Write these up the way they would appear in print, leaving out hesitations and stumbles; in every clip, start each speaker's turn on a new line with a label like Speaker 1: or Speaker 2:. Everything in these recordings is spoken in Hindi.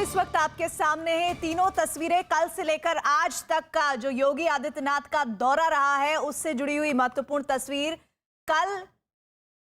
Speaker 1: इस वक्त आपके सामने है तीनों तस्वीरें कल से लेकर आज तक का जो योगी आदित्यनाथ का दौरा रहा है उससे जुड़ी हुई महत्वपूर्ण तस्वीर। कल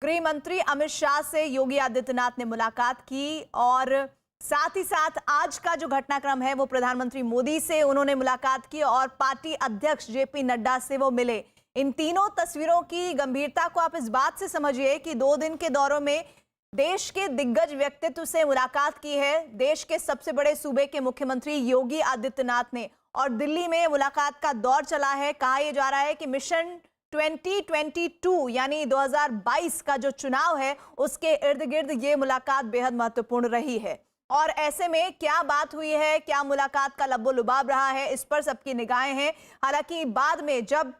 Speaker 1: गृह मंत्री अमित शाह से योगी आदित्यनाथ ने मुलाकात की और साथ ही साथ आज का जो घटनाक्रम है वो प्रधानमंत्री मोदी से उन्होंने मुलाकात की और पार्टी अध्यक्ष जेपी नड्डा से वो मिले। इन तीनों तस्वीरों की गंभीरता को आप इस बात से समझिए कि 2 दिन के दौरों में देश के दिग्गज व्यक्तित्व से मुलाकात की है देश के सबसे बड़े सूबे के मुख्यमंत्री योगी आदित्यनाथ ने, और दिल्ली में मुलाकात का दौर चला है। कहा यह जा रहा है कि मिशन 2022 यानी 2022 का जो चुनाव है उसके इर्द गिर्द ये मुलाकात बेहद महत्वपूर्ण रही है। और ऐसे में क्या बात हुई है, क्या मुलाकात का लब्बो लुबाब रहा है, इस पर सबकी निगाहें हैं। हालांकि बाद में जब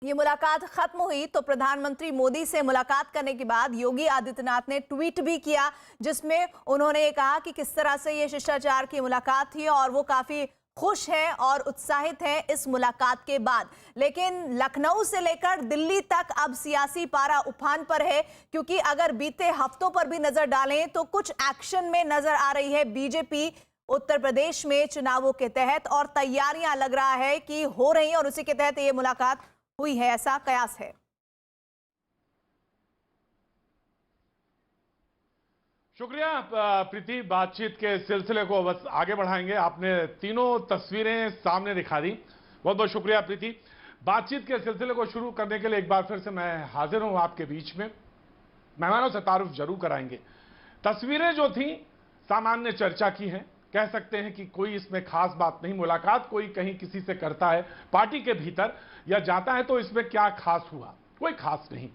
Speaker 1: ये मुलाकात खत्म हुई तो प्रधानमंत्री मोदी से मुलाकात करने के बाद योगी आदित्यनाथ ने ट्वीट भी किया जिसमें उन्होंने ये कहा कि किस तरह से ये शिष्टाचार की मुलाकात थी और वो काफी खुश हैं और उत्साहित हैं इस मुलाकात के बाद। लेकिन लखनऊ से लेकर दिल्ली तक अब सियासी पारा उफान पर है, क्योंकि अगर बीते हफ्तों पर भी नजर डालें तो कुछ एक्शन में नजर आ रही है बीजेपी उत्तर प्रदेश में चुनावों के तहत, और तैयारियां लग रहा है कि हो रही हैं और उसी के तहत ये मुलाकात हुई है, ऐसा कयास है।
Speaker 2: शुक्रिया प्रीति। बातचीत के सिलसिले को बस आगे बढ़ाएंगे। आपने तीनों तस्वीरें सामने दिखा दी, बहुत बहुत शुक्रिया प्रीति। बातचीत के सिलसिले को शुरू करने के लिए एक बार फिर से मैं हाजिर हूं आपके बीच में। मेहमानों से तारुफ जरूर कराएंगे। तस्वीरें जो थी सामान्य चर्चा की हैं, कह सकते हैं कि कोई इसमें खास बात नहीं। मुलाकात कोई कहीं किसी से करता है पार्टी के भीतर या जाता है तो इसमें क्या खास हुआ, कोई खास नहीं।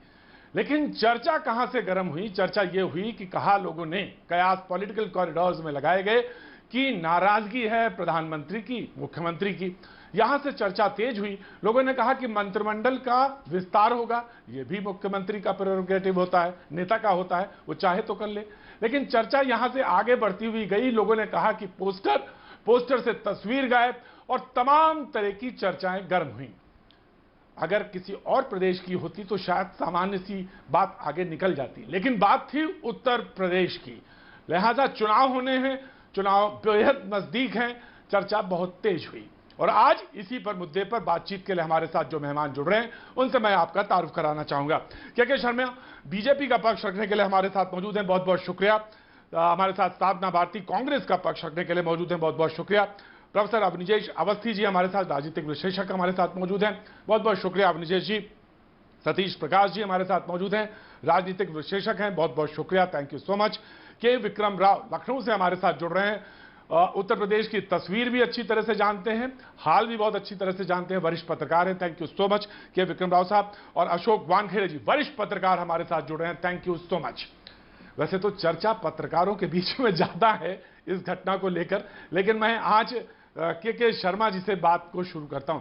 Speaker 2: लेकिन चर्चा कहां से गर्म हुई? चर्चा यह हुई कि कहा लोगों ने, कयास पॉलिटिकल कॉरिडोर्स में लगाए गए कि नाराजगी है प्रधानमंत्री की, मुख्यमंत्री की। यहां से चर्चा तेज हुई। लोगों ने कहा कि मंत्रिमंडल का विस्तार होगा, यह भी मुख्यमंत्री का प्रेरोगेटिव होता है, नेता का होता है, वो चाहे तो कर ले। लेकिन चर्चा यहां से आगे बढ़ती हुई गई। लोगों ने कहा कि पोस्टर से तस्वीर गायब और तमाम तरह की चर्चाएं गर्म हुई। अगर किसी और प्रदेश की होती तो शायद सामान्य सी बात आगे निकल जाती, लेकिन बात थी उत्तर प्रदेश की, लिहाजा चुनाव होने हैं, चुनाव बेहद नजदीक हैं, चर्चा बहुत तेज हुई। और आज इसी पर मुद्दे पर बातचीत के लिए हमारे साथ जो मेहमान जुड़ रहे हैं उनसे मैं आपका तारुफ कराना चाहूंगा। के शर्मा बीजेपी का पक्ष रखने के लिए हमारे साथ मौजूद हैं, बहुत बहुत शुक्रिया। हमारे साथ साधना भारती कांग्रेस का पक्ष रखने के लिए मौजूद हैं, बहुत बहुत शुक्रिया। प्रोफेसर अवनिजेश अवस्थी जी हमारे साथ राजनीतिक विश्लेषक हमारे साथ मौजूद हैं, बहुत बहुत शुक्रिया अवनिजेश जी। सतीश प्रकाश जी हमारे साथ मौजूद हैं, राजनीतिक विश्लेषक हैं, बहुत बहुत शुक्रिया, थैंक यू सो मच। के विक्रम राव लखनऊ से हमारे साथ जुड़ रहे हैं, उत्तर प्रदेश की तस्वीर भी अच्छी तरह से जानते हैं, हाल भी बहुत अच्छी तरह से जानते हैं, वरिष्ठ पत्रकार हैं, थैंक यू सो मच के विक्रम राव साहब। और अशोक वानखेड़े जी वरिष्ठ पत्रकार हमारे साथ जुड़ रहे हैं, थैंक यू सो मच। वैसे तो चर्चा पत्रकारों के बीच में ज्यादा है इस घटना को लेकर, लेकिन मैं आज के शर्मा जी से बात को शुरू करता हूं।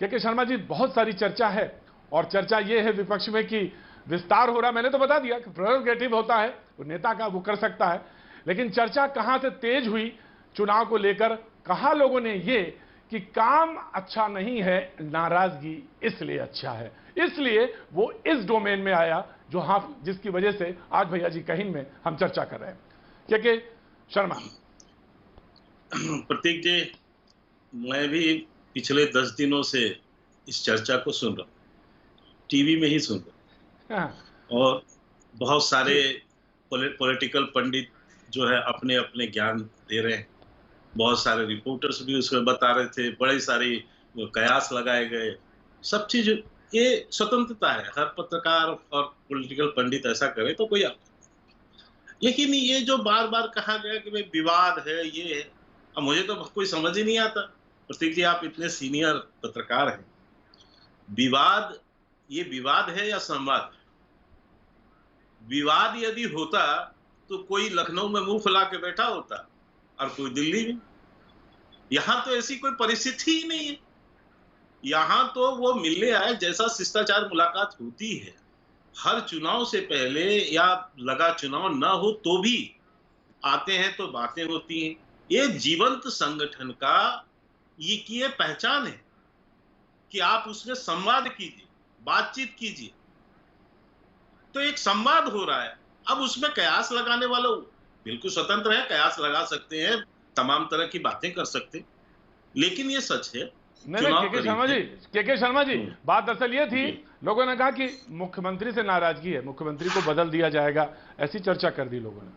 Speaker 2: के शर्मा जी, बहुत सारी चर्चा है और चर्चा यह है विपक्ष में कि विस्तार हो रहा। मैंने तो बता दिया कि प्रेरोगेटिव होता है, वो नेता का, वो कर सकता है, लेकिन चर्चा कहां से तेज हुई चुनाव को लेकर? कहा लोगों ने ये कि काम अच्छा नहीं है, नाराजगी इसलिए अच्छा है, इसलिए वो इस डोमेन में आया जो जिसकी वजह से आज भैया जी कहीं में हम चर्चा कर रहे हैं। के शर्मा।
Speaker 3: प्रतीक जी, मैं भी पिछले 10 दिनों से इस चर्चा को सुन रहा हूँ, टीवी में ही सुन रहा हूँ, और बहुत सारे पॉलिटिकल पंडित जो है अपने अपने ज्ञान दे रहे हैं। बहुत सारे रिपोर्टर्स भी उसमें बता रहे थे, बड़े सारे कयास लगाए गए। सब चीज, ये स्वतंत्रता है, हर पत्रकार और पॉलिटिकल पंडित ऐसा करे तो कोई। लेकिन ये जो बार बार कहा गया कि भाई विवाद है, ये है, अब मुझे तो कोई समझ ही नहीं आता। प्रतीक जी, आप इतने सीनियर पत्रकार हैं, ये विवाद है या संवाद? विवाद यदि होता तो कोई लखनऊ में मुंह फैला के बैठा होता और कोई दिल्ली में। यहां तो ऐसी कोई परिस्थिति ही नहीं है। यहां तो वो मिलने आए, जैसा शिष्टाचार मुलाकात होती है हर चुनाव से पहले या लगा चुनाव ना हो तो भी आते हैं, तो बातें होती हैं। ये जीवंत संगठन का ये पहचान है कि आप उसमें संवाद कीजिए, बातचीत कीजिए। तो एक संवाद हो रहा है, अब उसमें कयास लगाने वालों बिल्कुल स्वतंत्र है, कयास लगा सकते हैं, तमाम तरह की बातें कर सकते, लेकिन ये सच है
Speaker 2: नहीं
Speaker 3: चुनाव
Speaker 2: के
Speaker 3: करीब
Speaker 2: शर्मा जी,
Speaker 3: है।
Speaker 2: के शर्मा जी, बात दरअसल ये थी,
Speaker 3: जी।
Speaker 2: लोगों ने कहा कि मुख्यमंत्री से नाराजगी है, मुख्यमंत्री को बदल दिया जाएगा, ऐसी चर्चा कर दी लोगों ने।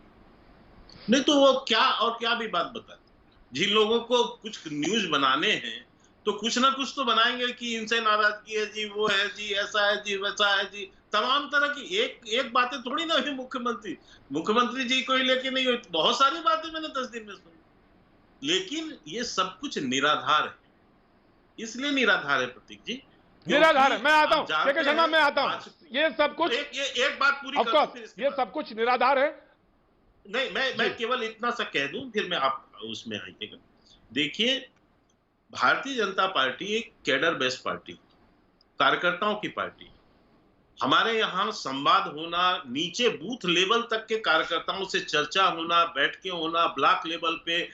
Speaker 3: नहीं तो वो क्या और क्या भी बात बताते, जिन लोगों को कुछ न्यूज बनाने हैं तो कुछ ना कुछ तो बनाएंगे कि इनसे नाराजगी है जी, वो है जी, ऐसा है जी, वैसा है जी, तमाम तरह की एक बातें थोड़ी ना हुई मुख्यमंत्री जी को ही लेके नहीं हुई, बहुत सारी बातें मैंने 10 दिन में सुनी, लेकिन ये सब कुछ निराधार है। इसलिए निराधार है प्रतीक जी,
Speaker 2: निराधार है। मैं आता हूं के शर्मा, मैं आता हूं, ये सब कुछ
Speaker 3: एक बात पूरी कर दूं,
Speaker 2: ये सब कुछ निराधार है।
Speaker 3: नहीं, मैं केवल इतना सा कह दूं, फिर मैं आप उसमें आइएगा। देखिए, भारतीय जनता पार्टी एक कैडर बेस्ड पार्टी, कार्यकर्ताओं की पार्टी। हमारे यहाँ संवाद होना, नीचे बूथ लेवल तक के कार्यकर्ताओं से चर्चा होना, बैठ के होना, ब्लॉक लेवल पे,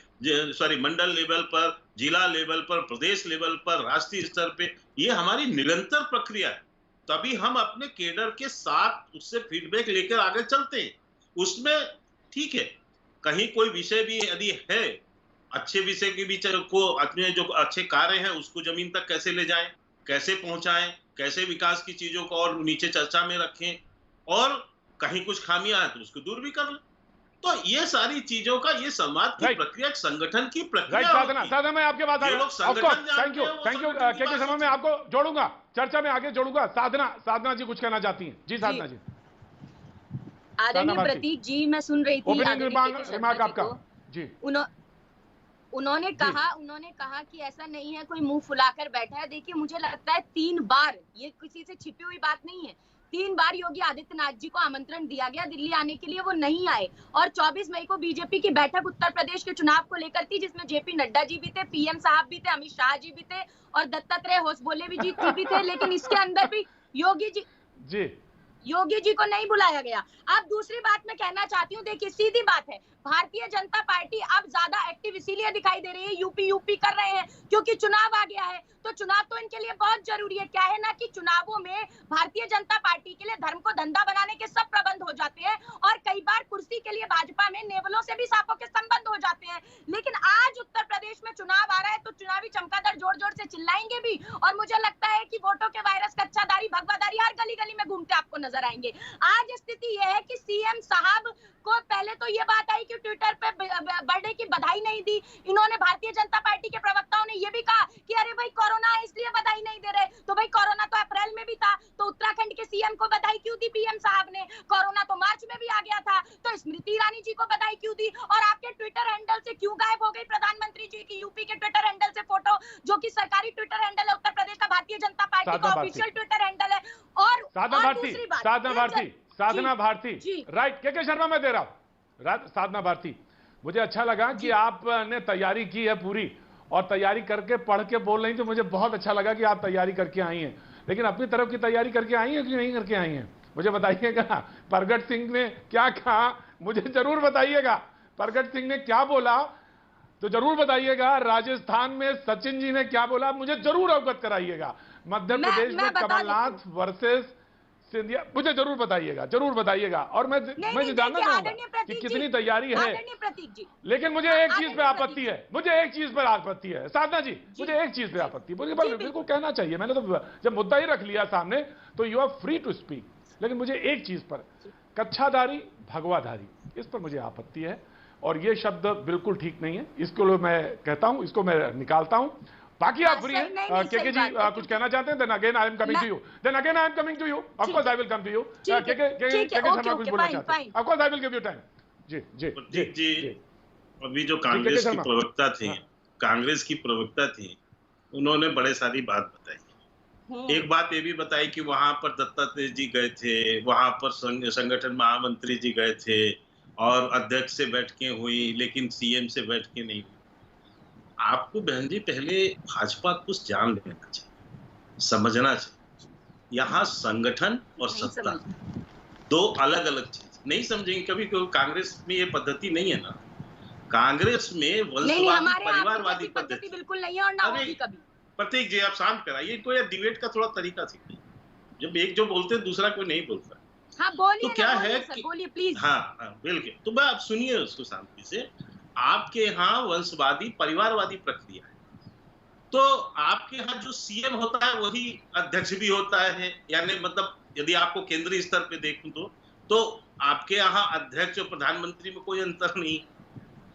Speaker 3: मंडल लेवल पर, जिला लेवल पर, प्रदेश लेवल पर, राष्ट्रीय स्तर पे, ये हमारी निरंतर प्रक्रिया है। तभी हम अपने केडर के साथ उससे फीडबैक लेकर आगे चलते हैं। उसमें ठीक है, कहीं कोई विषय भी यदि है, अच्छे विषय के बीच को, अपने जो अच्छे कार्य हैं उसको जमीन तक कैसे ले जाएं, कैसे पहुंचाएं, कैसे विकास की चीजों को और नीचे चर्चा में रखें, और कहीं कुछ खामियां हैं तो उसको दूर भी कर लें। तो ये सारी चीजों का, ये समाज की प्रक्रिया, संगठन की प्रक्रिया।
Speaker 2: साधना मैं आपके बात थैंक यू के शर्मा, मैं आपको जोड़ूंगा, चर्चा में आगे जोड़ूंगा। साधना जी कुछ कहना चाहती हैं? जी साधना जी।
Speaker 4: आदरणीय प्रतीक जी, मैं सुन रही थी
Speaker 2: रिमार्क आपका जी।
Speaker 4: उन्होंने कहा कि ऐसा नहीं है कोई मुंह फुलाकर बैठा है। देखिए, मुझे लगता है 3 बार, ये किसी से छिपी हुई बात नहीं है, 3 बार योगी आदित्यनाथ जी को आमंत्रण दिया गया दिल्ली आने के लिए, वो नहीं आए। और 24 मई को बीजेपी की बैठक उत्तर प्रदेश के चुनाव को लेकर थी, जिसमें जेपी नड्डा जी भी थे, पीएम साहब भी थे, अमित शाह जी भी थे, और दत्तात्रेय होसबोले जी भी थे, लेकिन इसके अंदर भी योगी जी को नहीं बुलाया गया। अब दूसरी बात मैं कहना चाहती हूँ, देखिए सीधी बात है, भारतीय जनता पार्टी अब ज्यादा एक्टिव इसीलिए दिखाई दे रही है, यूपी कर रहे हैं क्योंकि चुनाव आ गया है। तो चुनाव तो इनके लिए बहुत जरूरी है। क्या है ना कि चुनावों में भारतीय जनता पार्टी के लिए धर्म को धंधा बनाने के सब प्रबंध हो जाते हैं, और कई बार कुर्सी के लिए भाजपा में नेवलों से भी सांपों के संबंध हो जाते हैं। लेकिन आज उत्तर प्रदेश में चुनाव आ रहा है तो चुनावी चमकादड़ जोर जोर से चिल्लाएंगे भी, और मुझे लगता है कि वोटों के वायरस, कच्चादारी, भगवादारी हर गली गली में घूमते आपको नजर आएंगे। आज स्थिति यह है कि सीएम साहब को पहले तो ये बात आई कि ट्विटर पे बर्थडे की बधाई नहीं दी। इन्होंने, भारतीय जनता पार्टी के प्रवक्ताओं ने ये भी कहा कि अरे भाई कोरोना है इसलिए बधाई नहीं दे रहे। तो भाई कोरोना तो अप्रैल में भी था, तो उत्तराखंड के सीएम को बधाई क्यों दी पीएम साहब ने? कोरोना तो मार्च में भी आ गया था, तो स्मृति ईरानी जी को बधाई क्यों दी? और आपके ट्विटर हैंडल से क्यों गायब हो गई प्रधानमंत्री जी की यूपी के ट्विटर हैंडल से फोटो, जो कि सरकारी ट्विटर हैंडल है उत्तर प्रदेश का, भारतीय जनता पार्टी का ऑफिशियल ट्विटर हैंडल है। और दूसरी बात,
Speaker 2: साधना भारती, राइट, के शर्मा मैं दे रहा हूं। साधना भारती, मुझे अच्छा लगा कि आपने तैयारी की है पूरी, और तैयारी करके पढ़ के बोल रही, तो मुझे बहुत अच्छा लगा कि आप तैयारी करके आई हैं। लेकिन अपनी तरफ की तैयारी करके आई हैं कि नहीं करके आई हैं, मुझे बताइएगा। प्रगट सिंह ने क्या कहा, मुझे जरूर बताइएगा। प्रगट सिंह ने क्या बोला तो जरूर बताइएगा। राजस्थान में सचिन जी ने क्या बोला, मुझे जरूर अवगत कराइएगा। मध्य प्रदेश में कमलनाथ वर्सेस सिंधिया, मुझे जरूर बताइएगा। और मैं जानना चाहूंगा कि कितनी तैयारी है। लेकिन मुझे एक चीज पे आपत्ति है, साधना जी, मुझे एक चीज पे आपत्ति, मुझे बिल्कुल कहना चाहिए। मैंने तो जब मुद्दा ही रख लिया सामने, तो you are free to speak. लेकिन मुझे एक चीज पर, कच्छाधारी, भगवाधारी, इस पर मुझे आपत्ति है, और ये शब्द बिल्कुल ठीक नहीं है। इसको मैं कहता हूं, इसको मैं निकालता हूं। बाकी आप फ्री हैं। के जी कुछ कहना चाहते हैं? Then again I am coming to you. Of course I will come to you. K Sharma कुछ बोलना चाहते हैं? Of course I will give you time. जी।
Speaker 3: अभी जो कांग्रेस की प्रवक्ता थी, उन्होंने बड़े सारी बात बताई। एक बात ये भी बताई कि वहां पर दत्तात्रेय जी गए थे, वहां पर संगठन महामंत्री जी गए थे, और अध्यक्ष से बैठकें हुई, लेकिन सीएम से बैठकें नहीं हुई। आपको बहन जी पहले भाजपा कुछ जान लेना चाहिए, समझना चाहिए। यहाँ संगठन और सत्ता दो अलग अलग चीज। नहीं समझेंगे कभी कांग्रेस में ये पद्धति नहीं है ना। कांग्रेस में वंशवादी, परिवारवादी पद्धति
Speaker 4: बिल्कुल नहीं है, और ना होगी कभी।
Speaker 3: प्रतीक जी, आप शांत कराइए इनको, या डिबेट का थोड़ा तरीका सीखिए। जब एक जो बोलते हैं दूसरा कोई नहीं बोलता।
Speaker 4: हाँ बोलिए,
Speaker 3: तो क्या है
Speaker 4: कि बोलिए प्लीज।
Speaker 3: हाँ बिल्कुल। तो मैं आप सुनिए उसको शांति से। आपके यहाँ वंशवादी परिवारवादी प्रक्रिया है, तो आपके यहाँ जो सीएम होता है वही अध्यक्ष भी होता है, यानी मतलब यदि आपको केंद्रीय स्तर पे देखूं तो आपके यहाँ अध्यक्ष और प्रधानमंत्री में कोई अंतर नहीं।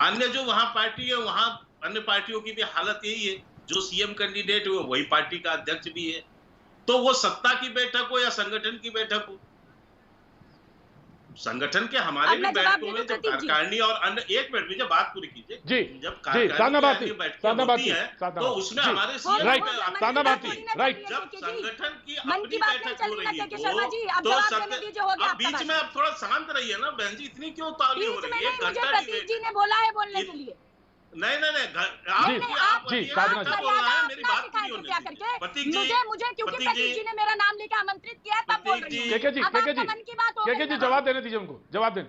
Speaker 3: अन्य जो वहां पार्टी है, वहां अन्य पार्टियों की भी हालत यही है, जो सीएम कैंडिडेट है वही पार्टी का अध्यक्ष भी है। तो वो सत्ता की बैठक हो या संगठन की बैठक हो, संगठन के हमारे भी बैठकों में जब कार्यकारिणी और अन्य, एक मिनट में जब बात पूरी कीजिए
Speaker 2: जी,
Speaker 3: जब
Speaker 2: साधना भारती
Speaker 3: होती है तो उसमें हमारे सीएम
Speaker 2: राइट, साधना भारती राइट,
Speaker 3: जब संगठन की अपनी बैठक हो रही है तो अब बीच में आप थोड़ा शांत रहिए ना बहन जी, इतनी क्यों ताली हो रही है? 1 घंटा
Speaker 4: प्रतीक जी ने बोला है बोलने के लिए।
Speaker 3: नहीं, आप
Speaker 2: जी, साधना जी
Speaker 3: बोलना है, मेरी बात पूरी होने दीजिए। प्रतीक जी,
Speaker 4: मुझे क्योंकि प्रतीक जी ने मेरा नाम लेके आमंत्रित किया है, तब बोल रही हूं।
Speaker 2: केके जी जवाब देने दीजिए उनको, जवाब दें।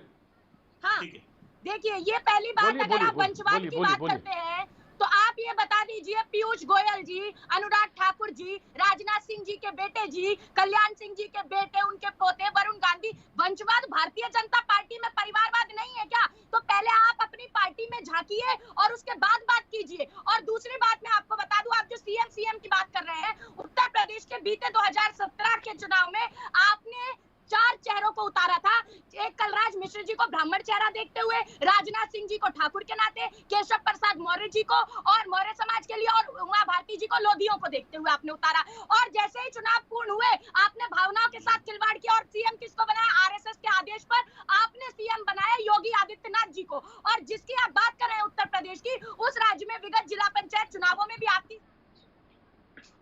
Speaker 4: हाँ, देखिए ये पहली बात, अगर आप वंशवाद की बात करते हैं तो आप ये बता दीजिए, पीयूष गोयल जी, अनुराग ठाकुर जी, राजनाथ सिंह जी के बेटे जी, कल्याण सिंह जी के बेटे, उनके पोते वरुण गांधी, वंशवाद भारतीय जनता पार्टी में परिवारवाद नहीं है क्या? तो पहले आप अपनी पार्टी में झांकिए और उसके बाद बात कीजिए। और दूसरी बात मैं आपको बता दूं, आप जो सीएम की बात कर रहे हैं, उत्तर प्रदेश के बीते 2017 के चुनाव में आपने 4 चेहरों को उतारा था। एक कलराज मिश्र जी को ब्राह्मण चेहरा देखते हुए, राजनाथ सिंह जी को ठाकुर के नाते, केशव प्रसाद मौर्य जी को और मौर्य समाज के लिए, और उमा भारती जी को लोधियों को देखते हुए आपने उतारा। और जैसे ही चुनाव पूर्ण हुए, आपने भावनाओं के साथ खिलवाड़ किया और सीएम किसको बनाया? आरएसएस के आदेश पर आपने सीएम बनाया योगी आदित्यनाथ जी को। और जिसकी आप बात कर रहे हैं उत्तर प्रदेश की, उस राज्य में विगत जिला पंचायत चुनावों में भी आपकी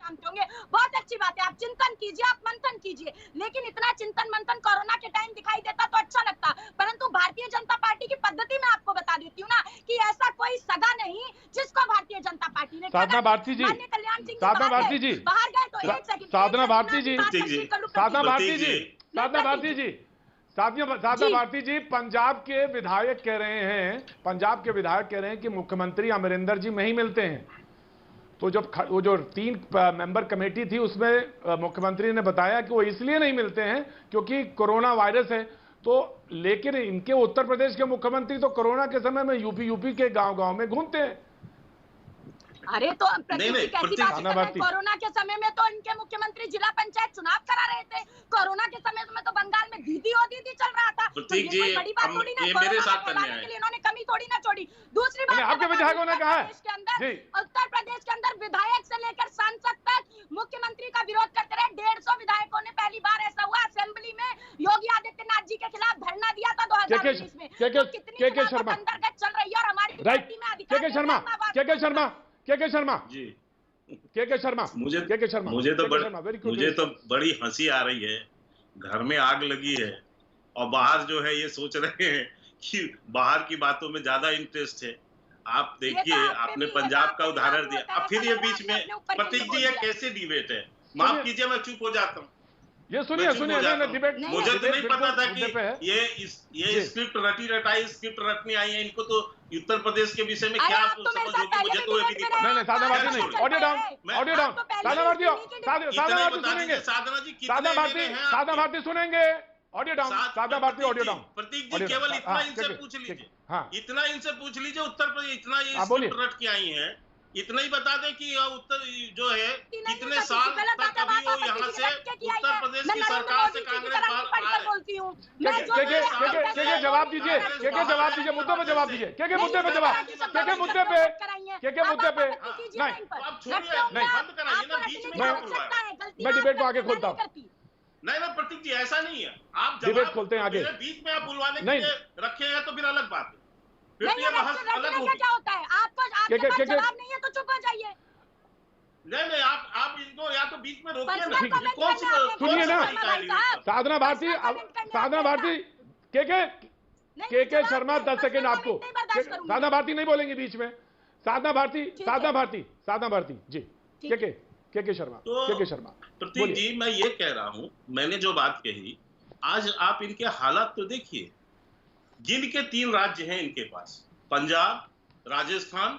Speaker 4: जानते होंगे। बहुत अच्छी बात है, आप चिंतन कीजिए, आप मंथन कीजिए, लेकिन इतना चिंतन मंथन कोरोना के टाइम दिखाई देता तो अच्छा लगता। परंतु भारतीय जनता पार्टी की पद्धति में आपको बता देती हूँ ना कि ऐसा कोई सगा नहीं जिसको भारतीय जनता पार्टी ने।
Speaker 2: साधना भारती जी,
Speaker 4: कल्याण सिंह
Speaker 2: साधना भारती जी
Speaker 4: बाहर गए तो एक सेकंड,
Speaker 2: साधना भारती जी, साधना भारती जी, साधना भारती जी, साधना भारती जी, पंजाब के विधायक कह रहे हैं कि मुख्यमंत्री अमरिंदर जी में ही मिलते हैं। तो जब वो जो 3 मेंबर कमेटी थी उसमें मुख्यमंत्री ने बताया कि वो इसलिए नहीं मिलते हैं क्योंकि कोरोना वायरस है। तो लेकिन इनके उत्तर प्रदेश के मुख्यमंत्री तो कोरोना के समय में यूपी के गांव-गांव में घूमते हैं।
Speaker 4: अरे तो कोरोना के समय में तो इनके मुख्यमंत्री जिला पंचायत चुनाव करा रहे थे। कोरोना के समय में तो बंगाल में दीदी चल रहा था। तो ये कोई बड़ी बात थोड़ी ना,
Speaker 3: मेरे साथ करने
Speaker 4: के लिए इन्होंने कमी थोड़ी ना छोड़ी। दूसरी बात,
Speaker 2: आपके विधायकों ने कहा है
Speaker 4: उत्तर प्रदेश के अंदर विधायक से लेकर सांसद तक मुख्यमंत्री का विरोध करते रहे। 150 विधायकों ने पहली बार ऐसा हुआ असेंबली में योगी आदित्यनाथ जी के खिलाफ धरना दिया था 2019 में।
Speaker 2: के शर्मा
Speaker 4: अंतर्गत चल रही है और हमारी पार्टी में अधिकार
Speaker 2: के शर्मा
Speaker 3: मुझे तो बड़ी हंसी आ रही है। घर में आग लगी है और बाहर जो है ये सोच रहे हैं कि बाहर की बातों में ज्यादा इंटरेस्ट है। आप देखिए, आपने पंजाब का उदाहरण दिया, अब फिर ये बीच में प्रतीक जी, ये कैसे डिबेट है? माफ कीजिए, मैं चुप हो जाता हूँ।
Speaker 2: ये सुनिए डिबेट,
Speaker 3: मुझे तो नहीं पता था कि ये स्क्रिप्ट रटी रटाई स्क्रिप्ट रटने आई है। इनको तो उत्तर प्रदेश के विषय में क्या समझ होगी, मुझे तो ये भी नहीं पता।
Speaker 2: नहीं, साधना भारती नहीं, ऑडियो डाउन, साधना भारती सुनेंगे, साधना भारती सुनेंगे, ऑडियो डाउन, साधना भारती ऑडियो डाउन।
Speaker 3: प्रतीक जी, केवल इतना इनसे पूछ लीजिए, इतना इनसे पूछ लीजिए, उत्तर प्रदेश इतना ये स्क्रिप्ट रट के आई है, इतना ही बता दें कि उत्तर जो है कितने साल तक अभी वो यहाँ से उत्तर प्रदेश की सरकार से कांग्रेस
Speaker 2: के जवाब दीजिए, जवाब दीजिए, मुद्दे पे जवाब दीजिए, के मुद्दे पे जवाब, के मुद्दे पे नहीं,
Speaker 3: आप छोड़िए, बंद कराइए ना, बीच में
Speaker 2: मैं डिबेट को आगे खोलता हूँ।
Speaker 3: नहीं, प्रतीक जी ऐसा नहीं है, आप
Speaker 2: डिबेट खोलते हैं आगे,
Speaker 3: बीच में आप बुलवाने के लिए रखे हैं तो फिर अलग बात है।
Speaker 4: नहीं, अलग होगी। क्या होता है? आपको जवाब नहीं है तो चुप हो जाइए।
Speaker 3: नहीं, आप इनको या तो बीच में रोकिए ना।
Speaker 2: सुनिए ना, साधना भारती के शर्मा 10 सेकेंड आपको, साधना भारती नहीं बोलेंगे बीच में, साधना भारती जी, के शर्मा।
Speaker 3: प्रतीक जी, मैं ये कह रहा हूं, मैंने जो बात कही, आज आप इनके हालात तो देखिए। जिनके 3 राज्य हैं इनके पास, पंजाब, राजस्थान,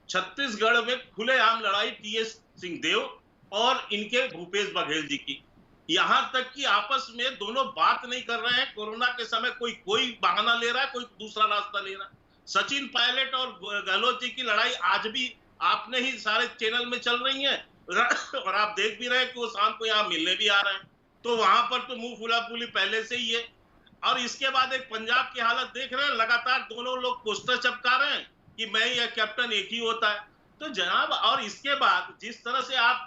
Speaker 3: छत्तीसगढ़ में खुलेआम लड़ाई टीएस सिंहदेव और इनके भूपेश बघेल जी की। यहां तक कि आपस में दोनों बात नहीं कर रहे हैं। कोरोना के समय कोई बहाना ले रहा है, कोई दूसरा रास्ता ले रहा है। सचिन पायलट और गहलोत जी की लड़ाई आज भी आपने ही सारे चैनल में चल रही है और आप देख भी रहे हैं कि वो शाम को यहाँ मिलने भी आ रहे हैं। तो वहां पर तो मुंह फुला फूली पहले से ही है। और इसके बाद एक पंजाब की हालत देख रहे हैं, लगातार दोनों लोग पोस्टर चिपका रहे हैं कि मैं या कैप्टन एक ही होता है। तो जनाब, और इसके बाद जिस तरह से आप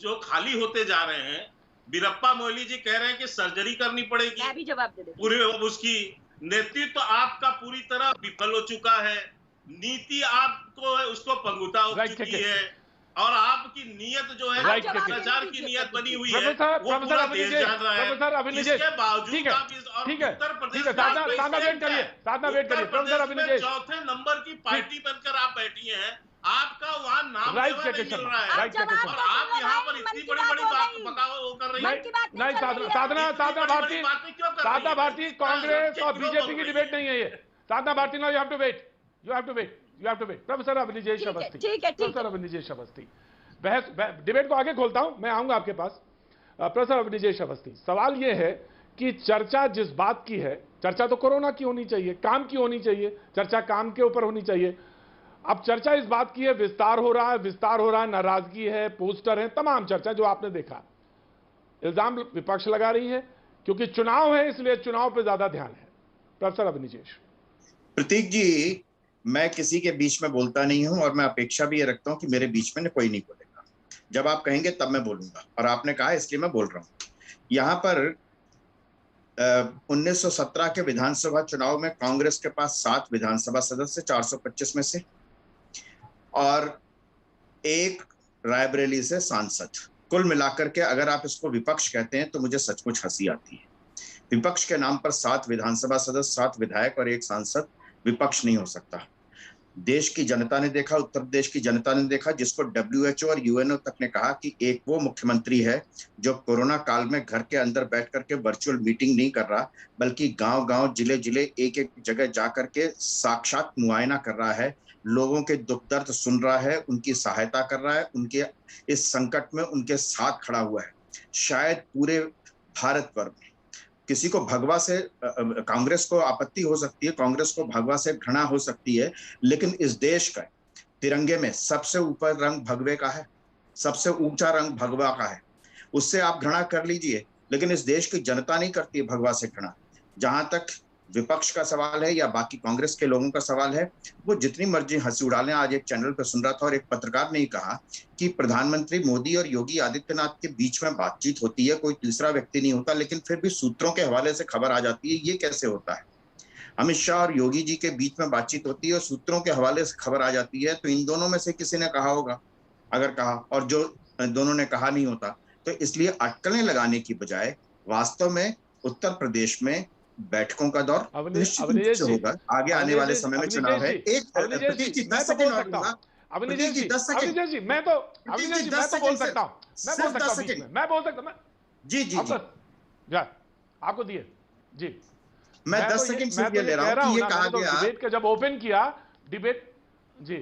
Speaker 3: जो खाली होते जा रहे हैं, वीरप्पा मोइली जी कह रहे हैं कि सर्जरी करनी पड़ेगी।
Speaker 4: मैं भी जवाब दे देती हूं।
Speaker 3: पूरे उसकी नेतृत्व आपका पूरी तरह विफल हो चुका है, नीति आपको उसको पंगुता हो चुकी है और आपकी नीयत जो है भ्रष्टाचार की नीयत बनी हुई है, वो पूरा देश जान रहा है। इसके बावजूद आप उत्तर प्रदेश में चौथे नंबर की पार्टी बनकर आप बैठी हैं, आपका वहाँ नाम नहीं मिल रहा है और आप यहाँ पर इतनी बड़ी बड़ी बात बताओ कर रही है।
Speaker 2: नहीं, साधना भारती कांग्रेस और बीजेपी की डिबेट नहीं है ये। Sadhana Bharti, now you have to wait. Professor Avanijesh Awasthi, professor Avanijesh Awasthi, debate को आगे खोलता हूं, मैं आऊंगा आपके पास। प्रोफेसर अवनिजेश अवस्थी, सवाल यह है कि चर्चा जिस बात की है, चर्चा तो कोरोना की होनी चाहिए, काम की होनी चाहिए, चर्चा काम के ऊपर होनी चाहिए। अब चर्चा इस बात की है, विस्तार हो रहा है, नाराजगी है, पोस्टर है, तमाम चर्चा जो आपने देखा। इल्जाम विपक्ष लगा रही है क्योंकि चुनाव है, इसलिए चुनाव पे ज्यादा ध्यान है। प्रोफेसर अवनिजेश।
Speaker 5: प्रतीक जी, मैं किसी के बीच में बोलता नहीं हूं और मैं अपेक्षा भी ये रखता हूं कि मेरे बीच में कोई नहीं बोलेगा। जब आप कहेंगे तब मैं बोलूंगा और आपने कहा इसलिए मैं बोल रहा हूं। यहां पर 1917 के विधानसभा चुनाव में कांग्रेस के पास 7 विधानसभा सदस्य 425 में से और 1 रायबरेली से सांसद, कुल मिलाकर के अगर आप इसको विपक्ष कहते हैं तो मुझे सचमुच हंसी आती है। विपक्ष के नाम पर 7 विधानसभा सदस्य, 7 विधायक और 1 सांसद विपक्ष नहीं हो सकता। देश की जनता ने देखा, उत्तर प्रदेश की जनता ने देखा, जिसको WHO और UNO तक ने कहा कि एक वो मुख्यमंत्री है जो कोरोना काल में घर के अंदर बैठ करके वर्चुअल मीटिंग नहीं कर रहा, बल्कि गांव-गांव, जिले-जिले, एक-एक जगह जा करके साक्षात मुआयना कर रहा है, लोगों के दुख दर्द सुन रहा है, उनकी सहायता कर रहा है, उनके इस संकट में उनके साथ खड़ा हुआ है। शायद पूरे भारतवर्ष में किसी को भगवा से, कांग्रेस को आपत्ति हो सकती है, कांग्रेस को भगवा से घृणा हो सकती है, लेकिन इस देश का तिरंगे में सबसे ऊपर रंग भगवे का है, सबसे ऊंचा रंग भगवा का है। उससे आप घृणा कर लीजिए, लेकिन इस देश की जनता नहीं करती है भगवा से घृणा। जहां तक विपक्ष का सवाल है या बाकी कांग्रेस के लोगों का सवाल है, वो जितनी मर्जी हंसी उड़ा लें। आज एक चैनल पर सुन रहा था और एक पत्रकार ने कहा कि प्रधानमंत्री मोदी और योगी आदित्यनाथ के बीच में बातचीत होती है, कोई तीसरा व्यक्ति नहीं होता, लेकिन फिर भी सूत्रों के हवाले से खबर आ जाती है। ये कैसे होता है? अमित शाह और योगी जी के बीच में बातचीत होती है और सूत्रों के हवाले से खबर आ जाती है, तो इन दोनों में से किसी ने कहा होगा, अगर कहा, और जो दोनों ने कहा नहीं होता। तो इसलिए अटकलें लगाने की बजाय वास्तव में उत्तर प्रदेश में बैठकों का दौर निश्चित रूप से होगा। आगे आने वाले समय में चुनाव है। एक 10 सेकंड और दूंगा।
Speaker 2: अवनिजेश जी, 10 सेकंड। अवनिजेश जी, मैं तो बोल सकता हूं। मैं बोल सकता हूं। जी जा, आपको दिए जी।
Speaker 5: मैं 10 सेकंड से ये ले रहा हूं कि ये कहा गया,
Speaker 2: डिबेट का जब ओपन किया डिबेट जी,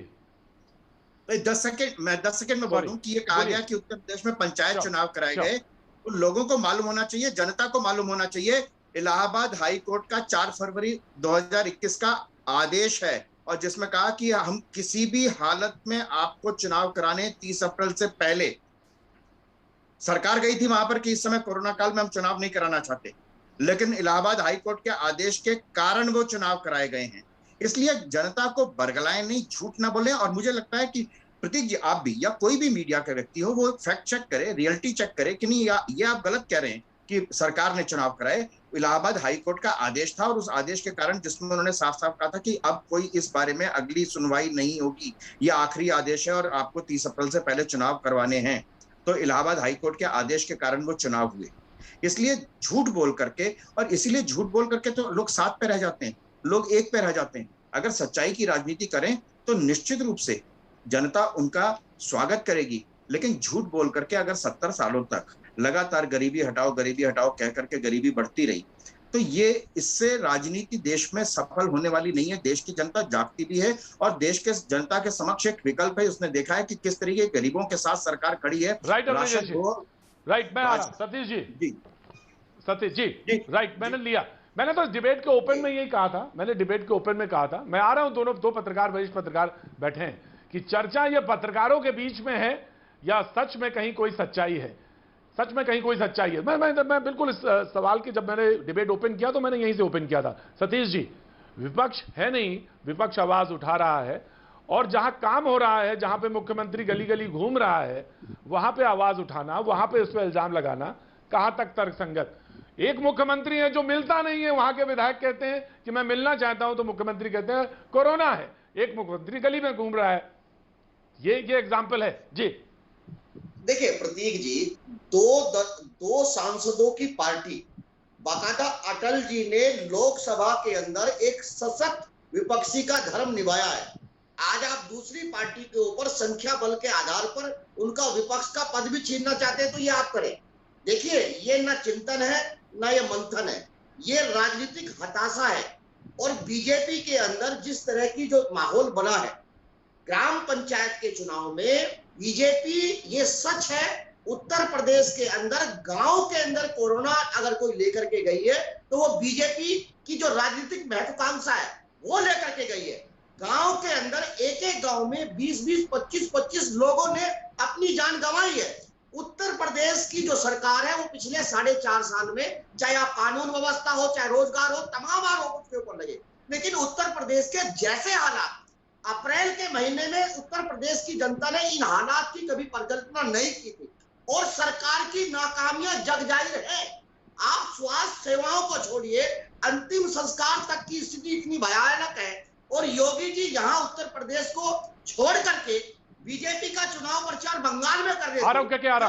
Speaker 5: 10 सेकंड में बोल दूं कि ये कहा गया कि उत्तर प्रदेश में पंचायत चुनाव कराए गए। उन लोगों को मालूम होना चाहिए, जनता को मालूम होना चाहिए, इलाहाबाद हाई कोर्ट का 4 फरवरी 2021 का आदेश है और जिसमें कहा कि हम किसी भी हालत में आपको चुनाव कराने 30 अप्रैल से पहले। सरकार गई थी वहां पर कि इस समय कोरोना काल में हम चुनाव नहीं कराना चाहते, लेकिन इलाहाबाद हाई कोर्ट के आदेश के कारण वो चुनाव कराए गए हैं। इसलिए जनता को बरगलाएं नहीं, झूठ ना बोले। और मुझे लगता है कि प्रतीक जी, आप भी या कोई भी मीडिया का व्यक्ति हो, वो फैक्ट चेक करे, रियलिटी चेक करे कि नहीं ये आप गलत कह रहे हैं कि सरकार ने चुनाव कराए। इलाहाबाद हाई कोर्ट का आदेश था और उस आदेश के कारण, जिसमें उन्होंने साफ साफ कहा था कि अब कोई इस बारे में अगली सुनवाई नहीं होगी, यह आखिरी आदेश है और आपको 30 अप्रैल से पहले चुनाव करवाने हैं। तो इलाहाबाद हाई कोर्ट के आदेश के कारण वो चुनाव हुए। इसलिए झूठ बोल करके, और इसीलिए झूठ बोल करके तो लोग साथ पे रह जाते हैं, लोग एक पे रह जाते हैं। अगर सच्चाई की राजनीति करें तो निश्चित रूप से जनता उनका स्वागत करेगी, लेकिन झूठ बोल करके अगर 70 सालों तक लगातार गरीबी हटाओ कह करके गरीबी बढ़ती रही, तो ये इससे राजनीति देश में सफल होने वाली नहीं है। देश की जनता जागती भी है और देश के जनता के समक्ष एक विकल्प है। उसने देखा है कि किस तरीके गरीबों के साथ सरकार खड़ी है।
Speaker 2: राइट, मैं आ रहा सतीश जी, राइट, मैंने लिया। मैंने तो डिबेट के ओपन में यही कहा था, मैंने डिबेट के ओपन में कहा था, मैं आ रहा हूं, दो पत्रकार, वरिष्ठ पत्रकार बैठे हैं, कि चर्चा ये पत्रकारों के बीच में है या सच में कहीं कोई सच्चाई है, सच में कहीं कोई सच्चाई है। मैं बिल्कुल इस सवाल की, जब मैंने डिबेट ओपन किया तो मैंने यहीं से ओपन किया था। सतीश जी, विपक्ष है नहीं, विपक्ष आवाज उठा रहा है, और जहां काम हो रहा है, जहां पे मुख्यमंत्री गली गली घूम रहा है, वहां पे आवाज उठाना, वहां पे उस पर इल्जाम लगाना कहां तक तर्कसंगत? एक मुख्यमंत्री है जो मिलता नहीं है, वहां के विधायक कहते हैं कि मैं मिलना चाहता हूं, तो मुख्यमंत्री कहते हैं कोरोना है। एक मुख्यमंत्री गली में घूम रहा है, ये एग्जाम्पल है जी।
Speaker 6: देखिए प्रतीक जी, दो सांसदों की पार्टी, बाकायदा अटल जी ने लोकसभा के अंदर एक सशक्त विपक्षी का धर्म निभाया है। आज आप दूसरी पार्टी के ऊपर संख्या बल के आधार पर उनका विपक्ष का पद भी छीनना चाहते हैं, तो ये आप करें। देखिए, ये ना चिंतन है ना ये मंथन है, ये राजनीतिक हताशा है। और बीजेपी के अंदर जिस तरह की जो माहौल बना है, ग्राम पंचायत के चुनाव में बीजेपी, ये सच है, उत्तर प्रदेश के अंदर गांव के अंदर कोरोना अगर कोई लेकर के गई है तो वो बीजेपी की जो राजनीतिक महत्वाकांक्षा है वो लेकर के गई है। गांव के अंदर एक एक गांव में 20-20, 25-25 लोगों ने अपनी जान गंवाई है। उत्तर प्रदेश की जो सरकार है वो पिछले 4.5 साल में, चाहे आप कानून व्यवस्था हो, चाहे रोजगार हो, तमाम आरोप उसके ऊपर लगे, लेकिन उत्तर प्रदेश के जैसे हालात अप्रैल के महीने में उत्तर प्रदेश की जनता ने इन हालात की कभी परिकल्पना नहीं की थी। और सरकार की नाकामियां जग जाहिर है। आप स्वास्थ्य सेवाओं को छोड़िए, अंतिम संस्कार तक की स्थिति इतनी भयानक है। और योगी जी यहाँ उत्तर प्रदेश को छोड़ करके बीजेपी का चुनाव प्रचार बंगाल में कर रहे थे,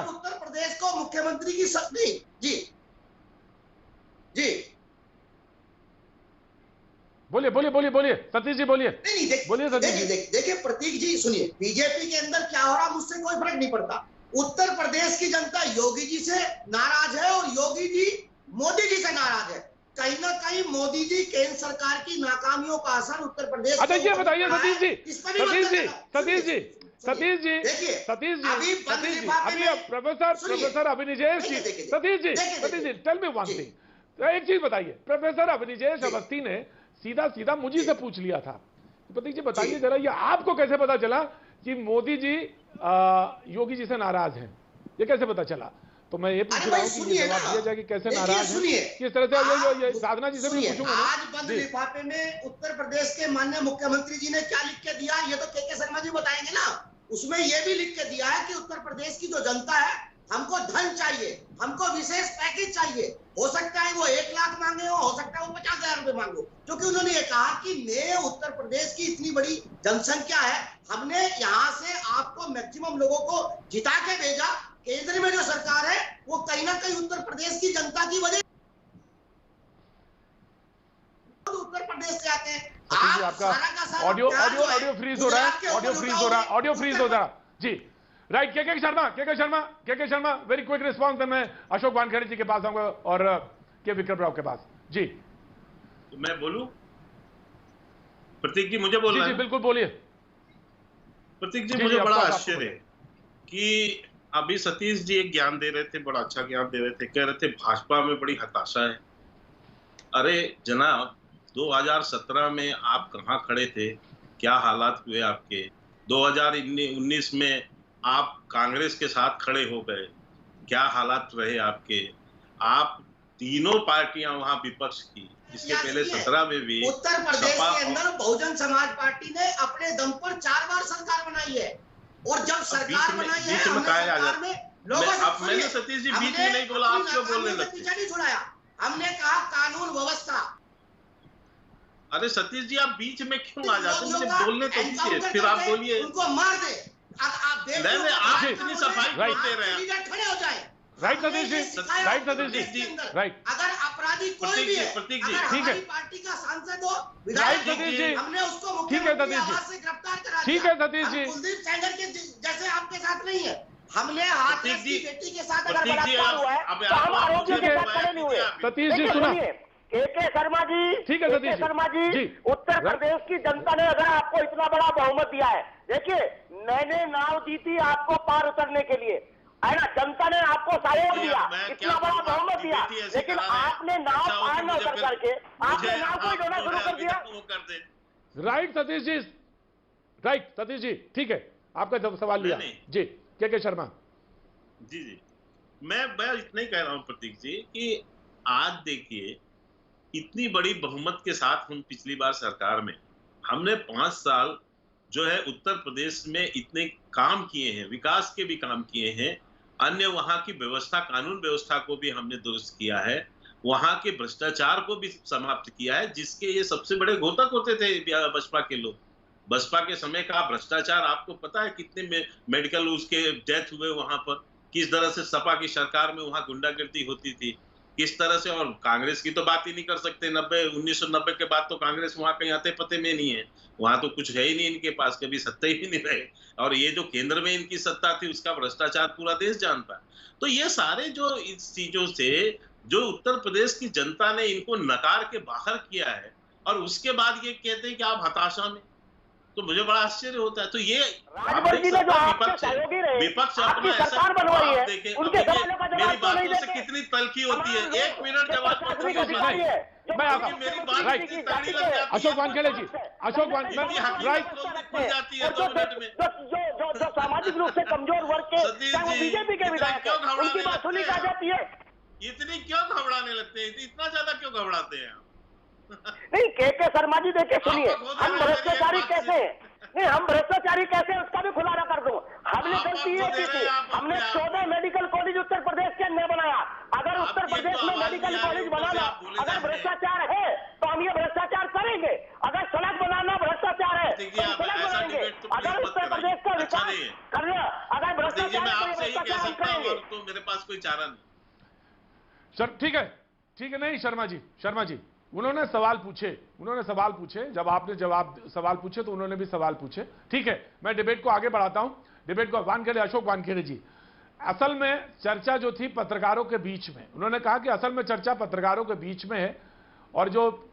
Speaker 6: उत्तर प्रदेश को मुख्यमंत्री की नहीं जी जी
Speaker 2: बोलिए सतीश जी, बोलिए।
Speaker 6: नहीं देखिए प्रतीक जी, सुनिए, बीजेपी के अंदर क्या हो रहा मुझसे कोई फर्क नहीं पड़ता। उत्तर प्रदेश की जनता योगी जी से नाराज है और योगी जी मोदी जी से नाराज है। कहीं ना कहीं मोदी जी केंद्र सरकार की नाकामियों का असर उत्तर प्रदेश।
Speaker 2: अच्छा ये बताइए सतीश जी, अभी प्रोफेसर अभिनिजेश जी, Satish ji tell me one thing, एक चीज बताइए। प्रोफेसर अभिनिजेश अवस्थी ने सीधा मुझे से पूछ लिया था, प्रतीक जी बताइए जरा, ये आपको कैसे पता चला कि मोदी जी योगी जी से नाराज हैं? ये कैसे पता चला? तो मैं ये पूछ रहा हूँ कि ये जवाब दिया जाए कि कैसे नाराज हैं, किस तरह से। ये साधना जी से भी पूछूंगा।
Speaker 6: आज बंद लिफाफे में उत्तर प्रदेश के माननीय मुख्यमंत्री जी ने क्या लिख के दिया, ये तो के शर्मा जी बताएंगे ना। उसमें ये भी लिख के दिया है कि उत्तर प्रदेश की जो जनता है, हमको धन चाहिए, हमको विशेष पैकेज चाहिए। हो सकता है वो 1 लाख मांगे हो सकता है वो 50,000 रुपए मांगो, क्योंकि उन्होंने ये कहा कि मैं उत्तर प्रदेश की इतनी बड़ी जनसंख्या है, हमने यहाँ से आपको मैक्सिमम लोगों को जिता के भेजा। केंद्र में जो सरकार है वो कहीं ना कहीं उत्तर प्रदेश की जनता की वजह उत्तर प्रदेश से आते हैं।
Speaker 2: आपका ऑडियो फ्रीज हो रहा है, ऑडियो फ्रीज हो रहा जी। Right, K Sharma very quick response. Then मैं अशोक वानखेड़े जी के पास आऊंगा और के विक्रम राव के पास जी।
Speaker 3: तो मैं बोलूं? प्रतीक जी मुझे बोलना है?
Speaker 2: बिल्कुल बोलिए।
Speaker 3: प्रतीक जी, मुझे बड़ा आश्चर्य है कि अभी सतीश जी एक ज्ञान दे रहे थे, बड़ा अच्छा ज्ञान दे रहे थे, कह रहे थे भाजपा में बड़ी हताशा है। अरे जनाब, 2017 में आप कहां खड़े थे, क्या हालात हुए आपके? 2019 में आप कांग्रेस के साथ खड़े हो गए, क्या हालात रहे आपके? आप तीनों पार्टियां वहां विपक्ष की, इसके पहले 17 में भी
Speaker 6: उत्तर प्रदेश के अंदर बहुजन समाज पार्टी ने अपने दम पर 4 बार सरकार बनाई है। और जब सरकार बनाई है,
Speaker 3: मैंने सतीश जी बीच में नहीं बोला, आप क्यों बोलने लगते?
Speaker 6: पीछे नहीं छुड़ाया, हमने कहा कानून व्यवस्था।
Speaker 3: अरे सतीश जी, आप बीच में क्यों आ जाते हैं? मुझे बोलने तो दीजिए, फिर आप बोलिए।
Speaker 6: उनको मार दे। आप
Speaker 3: इतनी सफाई बोलते रहे हैं।
Speaker 6: खड़े हो जाए।
Speaker 2: Right Satish ji, right.
Speaker 6: अगर अपराधी कोई भी है,
Speaker 2: ठीक है,
Speaker 6: हमारी पार्टी का सांसद हो,
Speaker 2: राइट सतीश जी,
Speaker 6: हमने उसको
Speaker 2: ठीक है सतीश जी,
Speaker 6: गिरफ्तार करा।
Speaker 2: ठीक है सतीश जी,
Speaker 6: कुलदीप सेंगर के जैसे आपके साथ नहीं है। हमने हाथरस की बेटी के साथ अगर बलात्कार हुआ है तो हम आरोपी के साथ खड़े नहीं हुए।
Speaker 2: सतीश जी सुना,
Speaker 7: के शर्मा जी,
Speaker 2: ठीक है सतीश
Speaker 7: शर्मा जी, उत्तर प्रदेश की जनता ने अगर आपको इतना बड़ा बहुमत दिया है, देखिए मैंने नाव दी थी आपको पार उतरने के लिए, है ना, जनता ने आपको सहयोग
Speaker 3: ये
Speaker 7: दिया,
Speaker 3: मैं
Speaker 7: इतना
Speaker 3: क्या
Speaker 7: बड़ा
Speaker 3: बोलूं,
Speaker 7: बहुमत
Speaker 3: आपकी
Speaker 7: दिया,
Speaker 3: बेटी ऐसी
Speaker 7: लेकिन
Speaker 3: करा रहे हैं।
Speaker 7: आपने नाव
Speaker 3: अच्छा हो
Speaker 7: पार
Speaker 3: कि
Speaker 7: न
Speaker 3: मुझे
Speaker 7: कर
Speaker 3: फिर-
Speaker 7: करके आपने
Speaker 3: मुझे
Speaker 7: नाव को
Speaker 3: आप
Speaker 7: डोना
Speaker 3: जो
Speaker 7: शुरू
Speaker 3: है
Speaker 7: कर
Speaker 3: अभी
Speaker 7: दिया।
Speaker 3: तक वो कर दे।
Speaker 2: राइट सतीश जी, राइट सतीश जी, ठीक है, आपका जब सवाल लिया
Speaker 3: नहीं।
Speaker 2: जी, के शर्मा।
Speaker 3: जी जी, मैं इतना ही कह रहा हूं प्रतीक जी कि आज देखिए इतनी बड़ी बहुमत के साथ हम पिछली बार सरकार में हमने 5 साल जो है उत्तर प्रदेश में इतने काम किए हैं, विकास के भी काम किए हैं, अन्य वहां की व्यवस्था, कानून व्यवस्था को भी हमने दुरुस्त किया है, वहां के भ्रष्टाचार को भी समाप्त किया है, जिसके ये सबसे बड़े घोतक होते थे बसपा के लोग। बसपा के समय का भ्रष्टाचार आपको पता है कितने मेडिकल उसके डेथ हुए वहां पर, किस तरह से सपा की सरकार में वहां गुंडागर्दी होती थी, किस तरह से, और कांग्रेस की तो बात ही नहीं कर सकते। 1990 के बाद तो कांग्रेस वहां कहीं आते पते में नहीं है, वहां तो कुछ है ही नहीं इनके पास, कभी सत्ता ही नहीं रहे। और ये जो केंद्र में इनकी सत्ता थी उसका भ्रष्टाचार पूरा देश जानता है। तो ये सारे जो इस चीजों से जो उत्तर प्रदेश की जनता ने इनको नकार के बाहर किया है, और उसके बाद ये कहते हैं कि आप हताशा में, तो मुझे बड़ा आश्चर्य होता है। तो ये
Speaker 7: राजभर जी ने जो आपके सहयोगी रहे,
Speaker 3: विपक्ष
Speaker 7: आपकी
Speaker 3: अपना
Speaker 7: सरकार बनवाई है,
Speaker 3: देखें,
Speaker 7: उनके
Speaker 3: अब देखिए,
Speaker 7: सवालों का जवाब
Speaker 3: मेरी
Speaker 7: तो नहीं
Speaker 3: बातों से
Speaker 7: देते।
Speaker 3: कितनी तलखी होती है, 1 मिनट जवाब
Speaker 7: प्रशासनिक
Speaker 3: तो
Speaker 7: अधिकारी है, जो
Speaker 2: मैं आता हूं।
Speaker 3: मेरी बात
Speaker 2: राइट।
Speaker 3: इतनी तगड़ी लग जाती है।
Speaker 2: अशोक वानखेड़े जी, अशोक
Speaker 3: इतनी हकीकत
Speaker 2: राइट,
Speaker 3: खुल जाती है 2 मिनट में।
Speaker 7: जो सामाजिक रूप से कमजोर वर्ग के,
Speaker 3: सतीश
Speaker 7: चाहे वो
Speaker 3: जी,
Speaker 7: बीजेपी के
Speaker 3: इतना
Speaker 7: विधायक
Speaker 3: क्यों
Speaker 7: हैं,
Speaker 3: घबराने
Speaker 7: उनकी बात सुनी
Speaker 3: लगते
Speaker 7: जा
Speaker 3: हैं?
Speaker 7: जाती है।
Speaker 3: इतनी क्यों घबराने लगते हैं, इतना ज्यादा क्यों घबराते हैं आप?
Speaker 7: नहीं, के शर्मा जी देखिए, सुनिए,
Speaker 3: आपको खुद
Speaker 7: हम
Speaker 3: है,
Speaker 7: भ्रष्टाचारी
Speaker 3: मेरी एक बात
Speaker 7: कैसे हैं? नहीं, हम भ्रष्टाचारी कैसे हैं उसका भी खुलासा कर दूं। हमने
Speaker 3: आप
Speaker 7: गलती ये
Speaker 3: आपको
Speaker 7: की
Speaker 3: दे रहे
Speaker 7: थी,
Speaker 3: हैं, आप
Speaker 7: हमने
Speaker 3: अपने आप
Speaker 7: 14 मेडिकल कॉलेज उत्तर प्रदेश के अंदर बनाया। अगर उत्तर
Speaker 3: आपकी
Speaker 7: प्रदेश
Speaker 3: तो
Speaker 7: में
Speaker 3: आवाज
Speaker 7: मेडिकल
Speaker 3: नहीं आ रही,
Speaker 7: कॉलेज
Speaker 3: ऊपर से
Speaker 7: बनाना
Speaker 3: आप बोले जा
Speaker 7: अगर
Speaker 3: रहे हैं।
Speaker 7: भ्रष्टाचार है तो हम ये भ्रष्टाचार करेंगे। अगर सड़क बनाना भ्रष्टाचार है
Speaker 3: देखिए,
Speaker 7: तो हम
Speaker 3: आप
Speaker 7: सड़क
Speaker 3: ऐसा
Speaker 7: बनाएंगे।
Speaker 3: डिबेट तो
Speaker 7: अगर
Speaker 3: प्लीज मत
Speaker 7: उत्तर प्रदेश का
Speaker 3: कराइए, अच्छा
Speaker 7: विकास
Speaker 3: नहीं है।
Speaker 7: करना अगर
Speaker 3: देखिए,
Speaker 7: भ्रष्टाचार
Speaker 3: मैं
Speaker 7: है तो ये
Speaker 3: आपसे ही कह
Speaker 7: भ्रष्टाचार हम
Speaker 3: सकता हूँ,
Speaker 7: करेंगे।
Speaker 3: और तो मेरे पास कोई चारा नहीं।
Speaker 2: सर ठीक है, ठीक है, नहीं शर्मा जी, उन्होंने सवाल पूछे, जब आपने सवाल पूछे तो उन्होंने भी सवाल पूछे, ठीक है। मैं डिबेट को आगे बढ़ाता हूं, डिबेट को अशोक वानखेड़े जी, असल में चर्चा जो थी पत्रकारों के बीच में, उन्होंने कहा कि असल में चर्चा पत्रकारों के बीच में है, और जो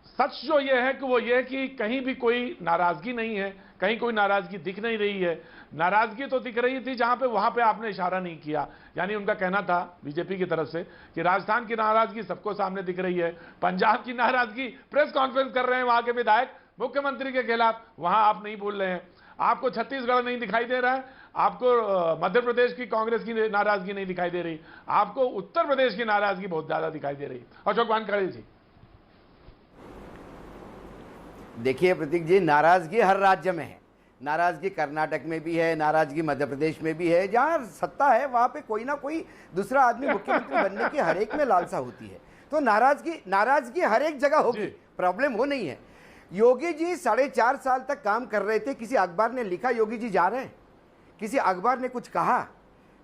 Speaker 2: सच जो ये है कि वो ये है कि कहीं भी कोई नाराजगी नहीं है, कहीं कोई नाराजगी दिख नहीं रही है। नाराजगी तो दिख रही थी जहां पे, वहां पे आपने इशारा नहीं किया, यानी उनका कहना था बीजेपी की तरफ से कि राजस्थान की नाराजगी सबको सामने दिख रही है, पंजाब की नाराजगी प्रेस कॉन्फ्रेंस कर रहे हैं वहां के विधायक मुख्यमंत्री के खिलाफ, वहां आप नहीं बोल रहे हैं। आपको छत्तीसगढ़ नहीं दिखाई दे रहा है, आपको मध्य प्रदेश की कांग्रेस की नाराजगी नहीं दिखाई दे रही, आपको उत्तर प्रदेश की नाराजगी बहुत ज्यादा दिखाई दे रही। अशोक वानखेड़े जी,
Speaker 8: देखिए प्रतीक जी, नाराजगी हर राज्य में है, नाराजगी कर्नाटक में भी है, नाराजगी मध्य प्रदेश में भी है। जहां सत्ता है वहां पे कोई ना कोई दूसरा आदमी मुख्यमंत्री बनने की हर एक में लालसा होती है, तो नाराजगी हर एक जगह होगी, प्रॉब्लम हो नहीं है। योगी जी 4.5 साल तक काम कर रहे थे, किसी अखबार ने लिखा योगी जी जा रहे हैं? किसी अखबार ने कुछ कहा?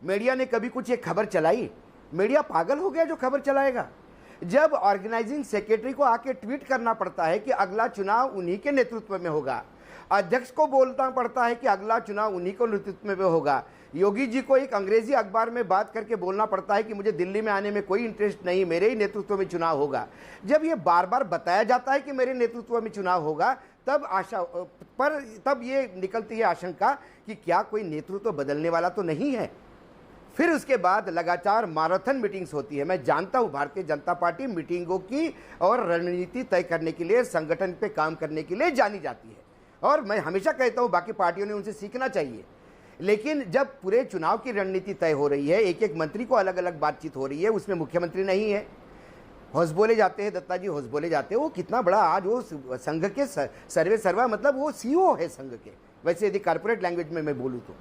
Speaker 8: मीडिया ने कभी कुछ एक खबर चलाई? मीडिया पागल हो गया जो खबर चलाएगा? जब ऑर्गेनाइजिंग सेक्रेटरी को आके ट्वीट करना पड़ता है कि अगला चुनाव उन्हीं के नेतृत्व में होगा, अध्यक्ष को बोलना पड़ता है कि अगला चुनाव उन्हीं को नेतृत्व में होगा, योगी जी को एक अंग्रेजी अखबार में बात करके बोलना पड़ता है कि मुझे दिल्ली में आने में कोई इंटरेस्ट नहीं, मेरे ही नेतृत्व में चुनाव होगा। जब ये बार बार बताया जाता है कि मेरे नेतृत्व में चुनाव होगा, तब ये निकलती है आशंका कि क्या कोई नेतृत्व बदलने वाला तो नहीं है। फिर उसके बाद लगातार मैराथन मीटिंग्स होती है। मैं जानता हूं भारतीय जनता पार्टी मीटिंगों की और रणनीति तय करने के लिए, संगठन पे काम करने के लिए जानी जाती है, और मैं हमेशा कहता हूं बाकी पार्टियों ने उनसे सीखना चाहिए। लेकिन जब पूरे चुनाव की रणनीति तय हो रही है, एक एक मंत्री को अलग अलग बातचीत हो रही है, उसमें मुख्यमंत्री नहीं है, हौस बोले जाते हैं, दत्ता जी हौस बोले जाते हैं। वो कितना बड़ा आज वो संघ के सर्वे सर्वा, मतलब वो सीईओ है संघ के, वैसे यदि कॉर्पोरेट लैंग्वेज में मैं बोलूँ तो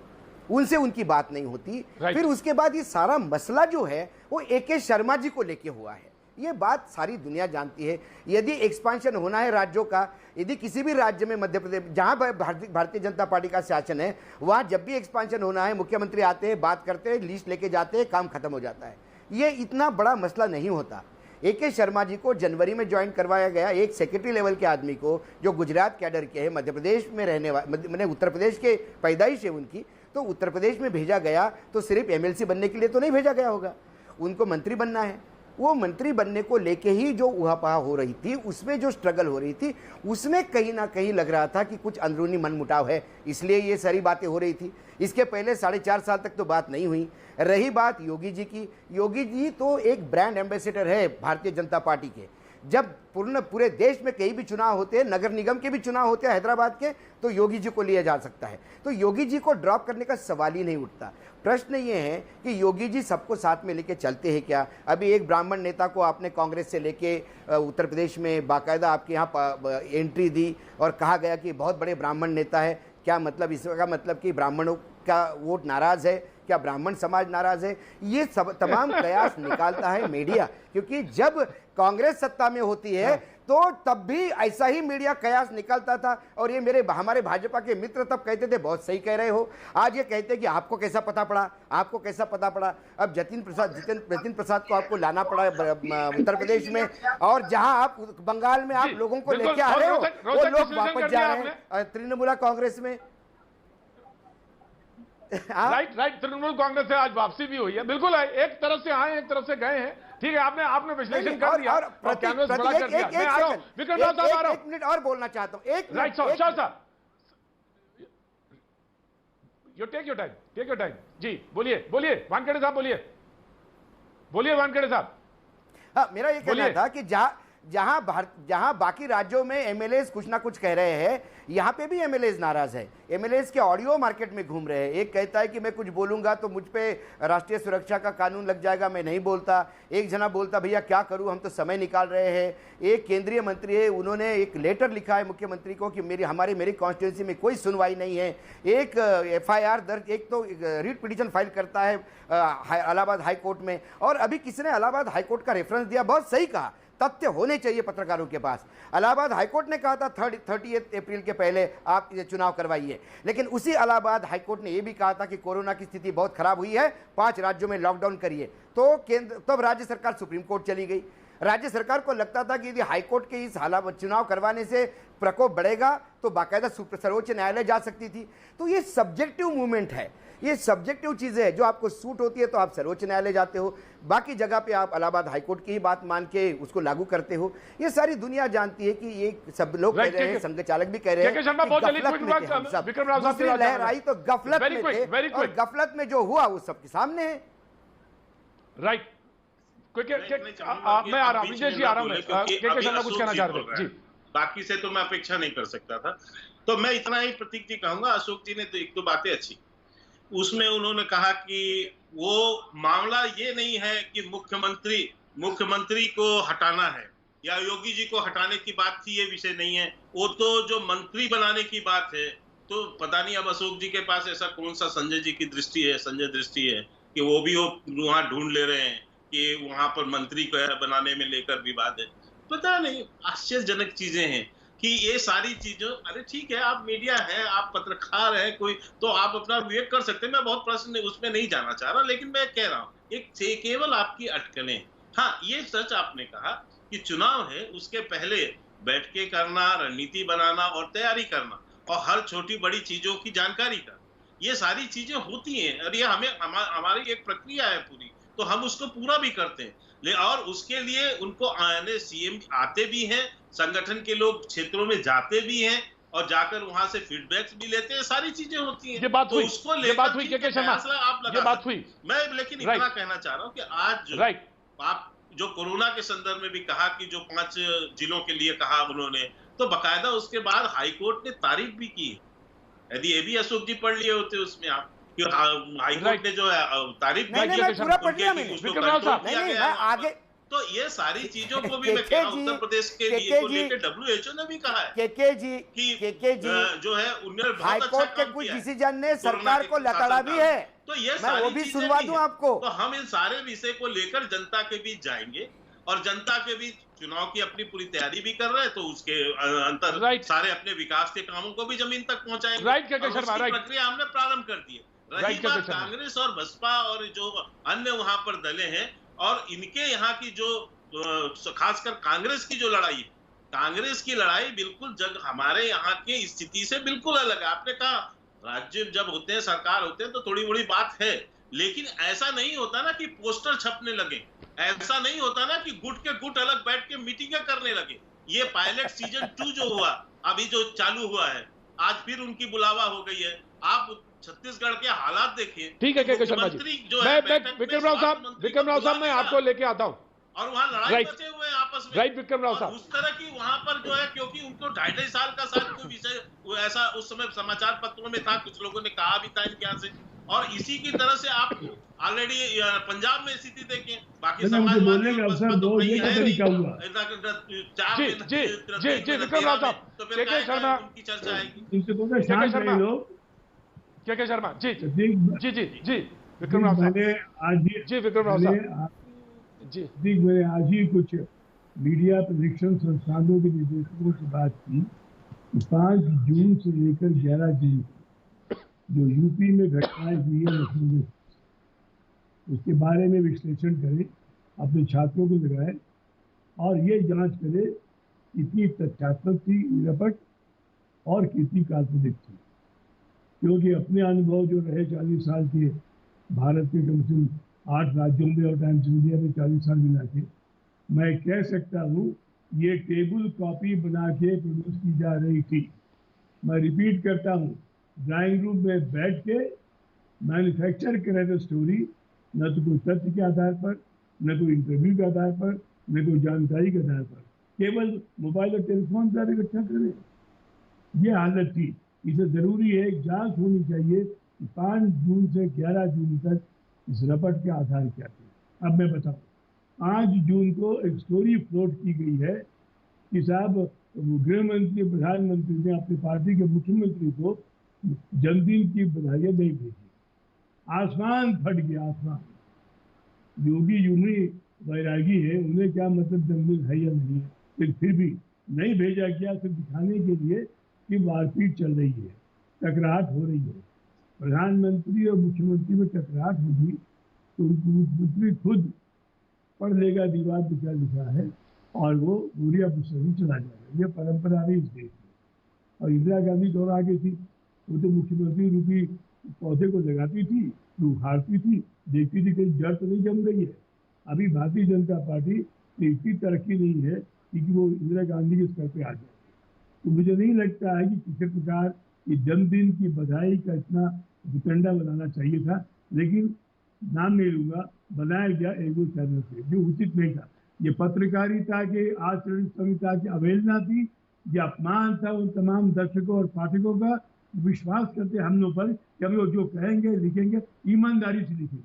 Speaker 8: उनसे उनकी बात नहीं होती। फिर उसके बाद ये सारा मसला जो है वो के शर्मा जी को लेके हुआ है, ये बात सारी दुनिया जानती है। यदि एक्सपांशन होना है राज्यों का, यदि किसी भी राज्य में, मध्य प्रदेश जहां भारतीय जनता पार्टी का शासन है, वहां जब भी एक्सपांशन होना है, मुख्यमंत्री आते हैं, बात करते हैं, लिस्ट लेके जाते हैं, काम खत्म हो जाता है। ये इतना बड़ा मसला नहीं होता। के शर्मा जी को जनवरी में ज्वाइन करवाया गया, एक सेक्रेटरी लेवल के आदमी को जो गुजरात कैडर के है, मध्य प्रदेश में रहने वाले, मैंने उत्तर प्रदेश के पैदाइश है उनकी, तो उत्तर प्रदेश में भेजा गया तो सिर्फ एमएलसी बनने के लिए तो नहीं भेजा गया होगा, उनको मंत्री बनना है, वो मंत्री बनने को लेके ही जो उहापोह हो रही थी, उसमें जो स्ट्रगल हो रही थी, उसमें कहीं ना कहीं लग रहा था कि कुछ अंदरूनी मनमुटाव है, इसलिए ये सारी बातें हो रही थी। इसके पहले 4.5 साल तक तो बात नहीं हुई। रही बात योगी जी की, योगी जी तो एक ब्रांड एम्बेसडर है भारतीय जनता पार्टी के। जब पूरे देश में कहीं भी चुनाव होते हैं, नगर निगम के भी चुनाव होते हैं हैदराबाद के, तो योगी जी को लिया जा सकता है। तो योगी जी को ड्रॉप करने का सवाल ही नहीं उठता। प्रश्न ये है कि योगी जी सबको साथ में लेके चलते हैं क्या? अभी एक ब्राह्मण नेता को आपने कांग्रेस से लेके उत्तर प्रदेश में बाकायदा आपके यहाँ एंट्री दी और कहा गया कि बहुत बड़े ब्राह्मण नेता है। क्या मतलब? इसका मतलब कि ब्राह्मणों का वोट नाराज है, क्या ब्राह्मण समाज नाराज है? ये सब तमाम कयास निकालता है मीडिया, क्योंकि जब कांग्रेस सत्ता में होती है तो तब भी ऐसा ही मीडिया कयास निकालता था। और ये हमारे भाजपा के मित्र तब कहते थे बहुत सही कह रहे हो, आज ये कहते हैं कि आपको कैसा पता पड़ा, आपको कैसा पता पड़ा। अब जतिन प्रसाद को आपको लाना पड़ा उत्तर प्रदेश में, और जहां आप बंगाल में आप लोगों को लेके आ रहे हो वो लोग वापस जा रहे हैं तृणमूल कांग्रेस में।
Speaker 2: राइट, तृणमूल कांग्रेस से आज वापसी भी हुई है। बिल्कुल है, एक तरफ से आए, एक तरफ से गए हैं। ठीक है, आपने विश्लेषण कर दिया और कैनवस बड़ा कर दिया। मैं आ रहा हूं, विक्रम राव साहब आ रहा हूं।
Speaker 8: 1 मिनट और बोलना चाहता हूं।
Speaker 2: राइट साहब, यू टेक योर टाइम। जी बोलिए वानखेड़े साहब, बोलिए वानखेड़े साहब।
Speaker 8: हाँ, मेरा ये कहना था कि जहां बाकी राज्यों में एमएलएस कुछ ना कुछ कह रहे हैं, यहां पे भी एमएलएस नाराज है। एमएलएस के ऑडियो मार्केट में घूम रहे हैं। एक कहता है कि मैं कुछ बोलूंगा तो मुझ पे राष्ट्रीय सुरक्षा का कानून लग जाएगा, मैं नहीं बोलता। एक जना बोलता भैया क्या करूं, हम तो समय निकाल रहे हैं। एक केंद्रीय मंत्री है, उन्होंने एक लेटर लिखा है मुख्यमंत्री को कि मेरी कॉन्स्टिट्यूंसी में कोई सुनवाई नहीं है। एक एफआईआर दर्ज, एक तो रीट पिटीशन फाइल करता है इलाहाबाद हाईकोर्ट में। और अभी किसने इलाहाबाद हाईकोर्ट का रेफरेंस दिया, बहुत सही कहा, तथ्य होने चाहिए पत्रकारों के पास। इलाहाबाद हाईकोर्ट ने कहा था 30 अप्रैल के पहले आप ये चुनाव करवाइए, लेकिन उसी इलाहाबाद हाईकोर्ट ने यह भी कहा था कि कोरोना की स्थिति बहुत खराब हुई है, 5 राज्यों में लॉकडाउन करिए। तो तब राज्य सरकार सुप्रीम कोर्ट चली गई। राज्य सरकार को लगता था कि यदि हाईकोर्ट के इस चुनाव करवाने से प्रकोप बढ़ेगा तो बाकायदा सर्वोच्च न्यायालय जा सकती थी। तो ये सब्जेक्टिव मूवमेंट है, ये सब्जेक्टिव चीजें है। जो आपको सूट होती है तो आप सर्वोच्च न्यायालय जाते हो, बाकी जगह पे आप इलाहाबाद हाईकोर्ट की ही बात मान के उसको लागू करते हो। ये सारी दुनिया जानती है कि ये सब लोग कह रहे हैं, संघ चालक भी कह रहे हैं कि दूसरी लहर आई तो गफलत में थे, और गफलत में जो हुआ वो सबके सामने है।
Speaker 2: राइट, मैं आ रहा हूं, विजय जी आ रहा हूं, के शर्मा कुछ कहना चाह रहे हैं।
Speaker 3: बाकी से तो मैं अपेक्षा नहीं कर सकता था, तो मैं इतना ही प्रतीक जी कहूंगा। अशोक जी ने तो एक दो बातें अच्छी, उसमें उन्होंने कहा कि वो मामला ये नहीं है कि मुख्यमंत्री को हटाना है या योगी जी को हटाने की बात थी, ये विषय नहीं है। वो तो जो मंत्री बनाने की बात है, तो पता नहीं अब अशोक जी के पास ऐसा कौन सा संजय दृष्टि है कि वो भी वहां ढूंढ ले रहे हैं कि वहां पर मंत्री को बनाने में लेकर विवाद है। पता नहीं, आश्चर्यजनक चीजें हैं कि ये सारी चीजों, अरे ठीक है आप मीडिया है, आप पत्रकार है, कोई तो आप अपना विवेक कर सकते हैं। मैं बहुत प्रश्न उसमें नहीं जाना चाह रहा, लेकिन मैं कह रहा हूँ एक केवल आपकी अटकलें। हाँ, ये सच आपने कहा कि चुनाव है, उसके पहले बैठ के करना, रणनीति बनाना और तैयारी करना, और हर छोटी बड़ी चीजों की जानकारी का, ये सारी चीजें होती हैं। और ये हमारी एक प्रक्रिया है पूरी, तो हम उसको पूरा भी करते हैं। और उसके लिए उनको आने सीएम आते भी हैं, संगठन के लोग क्षेत्रों में जाते भी हैं और जाकर वहां से फीडबैक्स भी लेते हैं, सारी चीजें होती हैं।
Speaker 2: ये बात हुई,
Speaker 3: उसको
Speaker 2: ये बात हुई के शर्मा,
Speaker 3: ये बात हुई। मैं लेकिन इतना कहना चाह रहा हूँ कि आज आप जो कोरोना के संदर्भ में भी कहा कि जो 5 जिलों के लिए कहा उन्होंने, तो बकायदा उसके बाद हाईकोर्ट ने तारीफ भी की। यदि ये भी अशोक जी पढ़ लिए होते उसमें आप, हाईकोर्ट ने जो है तारीफ
Speaker 8: आगे,
Speaker 3: तो ये सारी चीजों को भी मैं कह रहा हूं, उत्तर प्रदेश के लिए को लेकर WHO ने भी कहा है
Speaker 8: कि
Speaker 3: जो है उन्होंने
Speaker 8: हाईकोर्ट के कुछ डिसीजन ने सरकार को लताड़ा भी है,
Speaker 3: तो ये
Speaker 8: मैं वो भी सुनवा दूं आपको।
Speaker 3: तो हम इन सारे विषय को लेकर जनता के बीच जाएंगे और जनता के बीच चुनाव की अपनी पूरी तैयारी भी कर रहे हैं, तो उसके अंतर सारे अपने विकास के कामों को भी जमीन तक पहुंचाएंगे। प्रक्रिया हमने प्रारंभ कर दी है। रही बात कांग्रेस और बसपा और जो अन्य वहां पर दलें हैं और इनके यहाँ की जो खासकर कांग्रेस की जो लड़ाई है, कांग्रेस की लड़ाई बिल्कुल हमारे यहाँ की स्थिति से बिल्कुल अलग है। आपने कहा राज्य जब होते हैं, सरकार होते हैं, तो थोड़ी बड़ी बात है, लेकिन ऐसा नहीं होता ना कि पोस्टर छपने लगे, ऐसा नहीं होता ना कि गुट के गुट अलग बैठ के मीटिंगें करने लगे। ये पायलट सीजन 2 जो हुआ, अभी जो चालू हुआ है, आज फिर उनकी बुलावा हो गई है। आप छत्तीसगढ़ के हालात देखिए।
Speaker 2: ठीक है के शर्मा जी, मैं विक्रम राव साहब मैं आपको लेके आता हूं,
Speaker 3: और वहां लड़ाई बचे हुए हैं आपस में।
Speaker 2: राइट विक्रम राव साहब,
Speaker 3: उस तरह की वहां पर जो है, क्योंकि उनको 2.5 साल का शायद कोई विषय ऐसा उस समय समाचार पत्रों में था, कुछ लोगों ने कहा भी था इनके यहाँ से, और इसी की तरह से आप ऑलरेडी पंजाब में स्थिति देखें, बाकी
Speaker 9: बोलने का अवसर दो, ये क्या तरीका हुआ?
Speaker 2: जी विक्रम राव साहब, के शर्मा
Speaker 3: उनकी चर्चा आएगी।
Speaker 2: के शर्मा जी विक्रम राव साहब, जी विक्रम राव साहब जी,
Speaker 9: मैंने आज ही कुछ मीडिया प्रशिक्षण संस्थानों के निदेशकों से बात की कि 5 जून से लेकर 11 जून जो यूपी में घटनाएं हुई है लखनऊ, उसके बारे में विश्लेषण करें, अपने छात्रों को लगाए और ये जांच करें कितनी तथ्यात्मक थी, निरपक्ष और कितनी काल्पनिक थी। क्योंकि अपने अनुभव जो रहे 40 साल के, भारत के कम से कम 8 राज्यों में और टाइम्स इंडिया में 40 साल मिला के, मैं कह सकता हूँ ये टेबल कॉपी बना के प्रोड्यूस की जा रही थी। मैं रिपीट करता हूँ, ड्राइंग रूम में बैठ के मैन्युफैक्चर कर रहे स्टोरी, न तो कोई तथ्य के आधार पर, न कोई इंटरव्यू के आधार पर, न कोई जानकारी के आधार पर, केवल मोबाइल और टेलीफोन पर इकट्ठा करें। ये हालत थी। इसे जरूरी है, जांच होनी चाहिए कि 5 जून से 11 जून तक इस रपट के आधार क्या थे। अब मैं बताऊं, 5 जून को एक स्टोरी फ्लोट की गई है कि साहब गृह मंत्री, प्रधानमंत्री ने अपनी पार्टी के मुख्यमंत्री को जन्मदिन की बधाइयां नहीं भेजी। आसमान फट गया, आसमान। योगी यूं ही वैरागी है, उन्हें क्या मतलब जन्मदिन है या नहीं है, लेकिन फिर भी नहीं भेजा गया, सिर्फ दिखाने के लिए कि मारपीट चल रही है, टकराहट हो रही है। प्रधानमंत्री और मुख्यमंत्री में टकराहट होगी तो मुख्यमंत्री खुद पढ़ लेगा दीवार पर क्या लिखा है और वो बुढ़िया पुस्तक में चला जाएगा। ये परंपरा रही इस देश में। और इंदिरा गांधी दौर आगे थी, वो तो मुख्यमंत्री रूपी पौधे को लगाती थी, उखाड़ती थी, देखती थी कहीं जड़ तो नहीं जम रही है। अभी भारतीय जनता पार्टी की इतनी तरक्की नहीं है कि वो इंदिरा गांधी के स्तर पे आ जाए। तो मुझे नहीं लगता है कि किसी प्रकार ये जन्मदिन की बधाई का इतना वितंडा बनाना चाहिए था, लेकिन नाम नहीं लूंगा, बनाया गया एगो चैनल से, जो उचित नहीं था। ये पत्रकारिता के आचरण संहिता की अवहेलना थी, ये अपमान था उन तमाम दर्शकों और पाठकों का। विश्वास करते हम लोग पर कि हम लोग जो कहेंगे लिखेंगे ईमानदारी से लिखेंगे।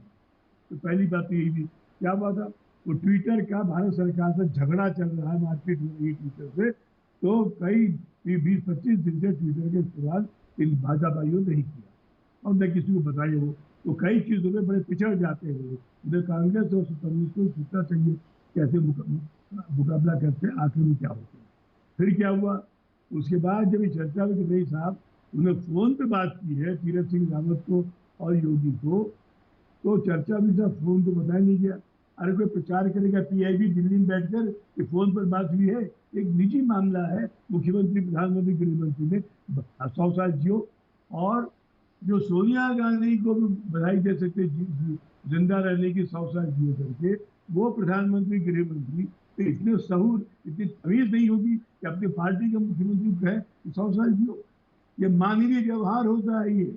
Speaker 9: तो पहली बात तो यही थी। क्या हुआ था, वो ट्विटर का भारत सरकार से झगड़ा चल रहा है, मारपीट हो रही है ट्विटर से, तो कई 20-25 दिन से ट्विटर के इस्तेमाल इन भाजपाइयों ने नहीं किया और न किसी को बताया। वो तो कई चीज़ों में बड़े पिछड़ जाते हैं। उन्हें कांग्रेस और कम्युनिस्ट को सोचना चाहिए कैसे मुकाबला करते, आखिर में क्या होता है। फिर क्या हुआ, उसके बाद जब ये चर्चा हुई कि भाई साहब उन्हें फोन पे बात की है तीरथ सिंह रावत को और योगी को, तो चर्चा भी साहब फोन पे बताया नहीं गया। अरे कोई प्रचार करेगा पीआईबी दिल्ली में बैठकर कि फोन पर बात हुई है, एक निजी मामला है। मुख्यमंत्री, प्रधानमंत्री, गृह मंत्री ने 100 साल जियो, और जो सोनिया गांधी को भी बधाई दे सकते जिंदा रहने की 100 साल जियो करके, वो प्रधानमंत्री, गृह मंत्री इतने सहूर, इतनी तमीज नहीं होगी कि अपनी पार्टी के मुख्यमंत्री को कहे 100 साल जियो। ये मानवीय व्यवहार होता है ये।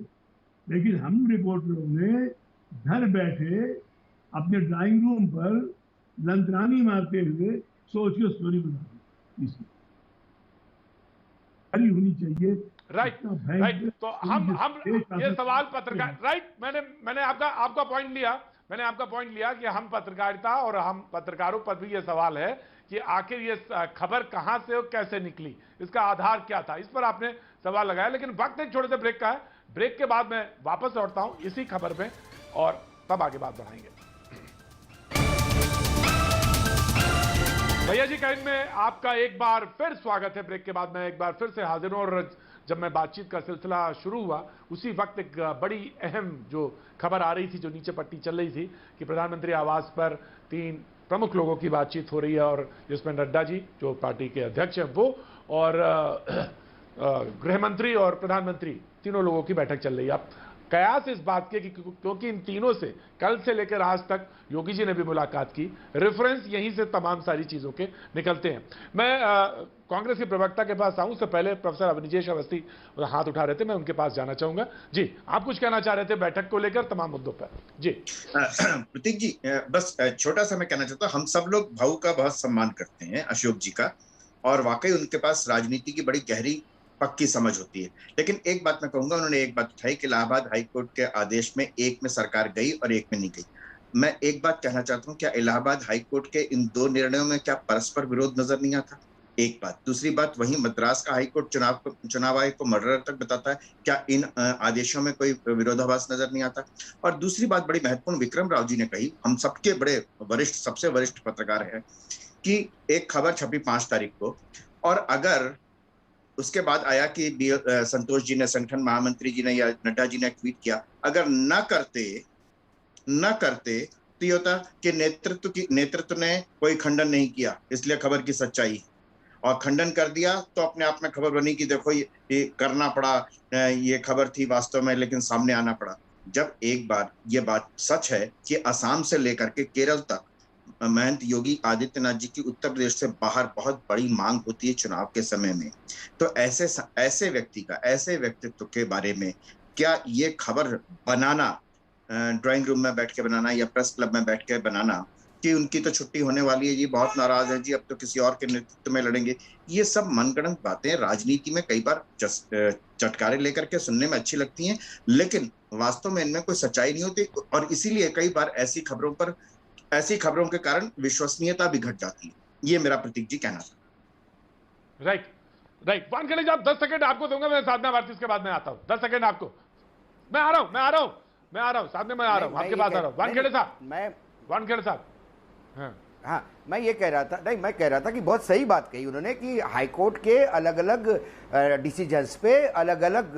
Speaker 9: लेकिन हम रिपोर्टरों ने घर बैठे अपने ड्राइंग रूम पर लंतरानी मारते हुए सोच के स्टोरी बना दी। इसकी होनी चाहिए।
Speaker 2: राइट। तो हम ये सवाल पत्रकार, राइट, मैंने आपका पॉइंट लिया। मैंने आपका पॉइंट लिया कि हम पत्रकारिता और हम पत्रकारों पर भी ये सवाल है कि आखिर ये खबर कहां से और कैसे निकली, इसका आधार क्या था, इस पर आपने सवाल लगाया। लेकिन वक्त एक छोटे से ब्रेक का है। ब्रेक के बाद मैं वापस लौटता हूं इसी खबर पे और तब आगे बात बढ़ाएंगे। भैया जी टाइम में आपका एक बार फिर स्वागत है। ब्रेक के बाद मैं एक बार फिर से हाजिर हूं और जब मैं बातचीत का सिलसिला शुरू हुआ उसी वक्त एक बड़ी अहम जो खबर आ रही थी, जो नीचे पट्टी चल रही थी कि प्रधानमंत्री आवास पर 3 प्रमुख लोगों की बातचीत हो रही है, और जिसमें नड्डा जी जो पार्टी के अध्यक्ष हैं वो, और गृह मंत्री और प्रधानमंत्री, तीनों लोगों की बैठक चल रही है। कयास इस बात के कि क्योंकि इन तीनों से कल से लेकर आज तक योगी जी ने भी मुलाकात की, रेफरेंस यहीं से तमाम सारी चीजों के निकलते हैं। मैं कांग्रेस के प्रवक्ता के पास आऊं, उससे पहले प्रोफेसर अवनीश अवस्थी हाथ उठा रहे थे, मैं उनके पास जाना चाहूंगा। जी, आप कुछ कहना चाह रहे थे बैठक को लेकर, तमाम मुद्दों पर। जी
Speaker 5: प्रतीक जी, बस छोटा सा मैं कहना चाहता हूँ, हम सब लोग भाऊ का बहुत सम्मान करते हैं, अशोक जी का, और वाकई उनके पास राजनीति की बड़ी गहरी पक्की समझ होती है। लेकिन एक बात मैं कहूंगा, उन्होंने एक बात उठाई कि इलाहाबाद हाईकोर्ट के आदेश में एक में सरकार गई और एक में नहीं गई। मैं एक बात कहना चाहता हूँ, क्या इलाहाबाद हाईकोर्ट के इन दो निर्णयों में क्या परस्पर विरोध नजर नहीं आता? एक बात। दूसरी बात, वहीं मद्रास का हाईकोर्ट चुनाव आयोग को मर्डर तक बताता है, क्या इन आदेशों में कोई विरोधाभास नजर नहीं आता? और दूसरी बात बड़ी महत्वपूर्ण विक्रम राव जी ने कही, हम सबके बड़े वरिष्ठ, सबसे वरिष्ठ पत्रकार है, कि एक खबर छपी 5 तारीख को, और अगर उसके बाद आया कि संतोष जी ने, संगठन महामंत्री जी ने या नड्डा जी ने ट्वीट किया, अगर न करते तो ये होता कि नेतृत्व ने कोई खंडन नहीं किया, इसलिए खबर की सच्चाई, और खंडन कर दिया तो अपने आप में खबर बनी कि देखो ये करना पड़ा, ये खबर थी वास्तव में, लेकिन सामने आना पड़ा। जब एक बार ये बात सच है कि असम से लेकर के केरल तक महंत योगी आदित्यनाथ जी की उत्तर प्रदेश से बाहर बहुत बड़ी मांग होती है चुनाव के समय में, तो ऐसे व्यक्तित्व के बारे में क्या ये खबर बनाना, ड्राइंग रूम में बैठ के बनाना या प्रेस क्लब में बैठ के बनाना कि उनकी तो छुट्टी होने वाली है जी, बहुत नाराज है जी, अब तो किसी और के नेतृत्व में लड़ेंगे, ये सब मनगढ़ंत बातें राजनीति में कई बार चटकारे लेकर के सुनने में अच्छी लगती हैं, लेकिन वास्तव में इनमें कोई सच्चाई नहीं होती, और इसीलिए कई बार ऐसी खबरों के कारण विश्वसनीयता भी घट जाती है। ये मेरा प्रतीक जी कहना था।
Speaker 2: राइट वानखेड़े जी, आप 10 सेकंड आपको दूंगा, मैं साधना भारती के बाद में आता हूं। 10 सेकंड आपको, मैं आ रहा हूं साधना, मैं आ रहा हूं आपके पास आ रहा हूं। वानखेड़े साहब,
Speaker 8: हाँ, मैं ये कह रहा था, नहीं मैं कह रहा था कि बहुत सही बात कही उन्होंने कि हाईकोर्ट के अलग अलग डिसीजंस पे अलग अलग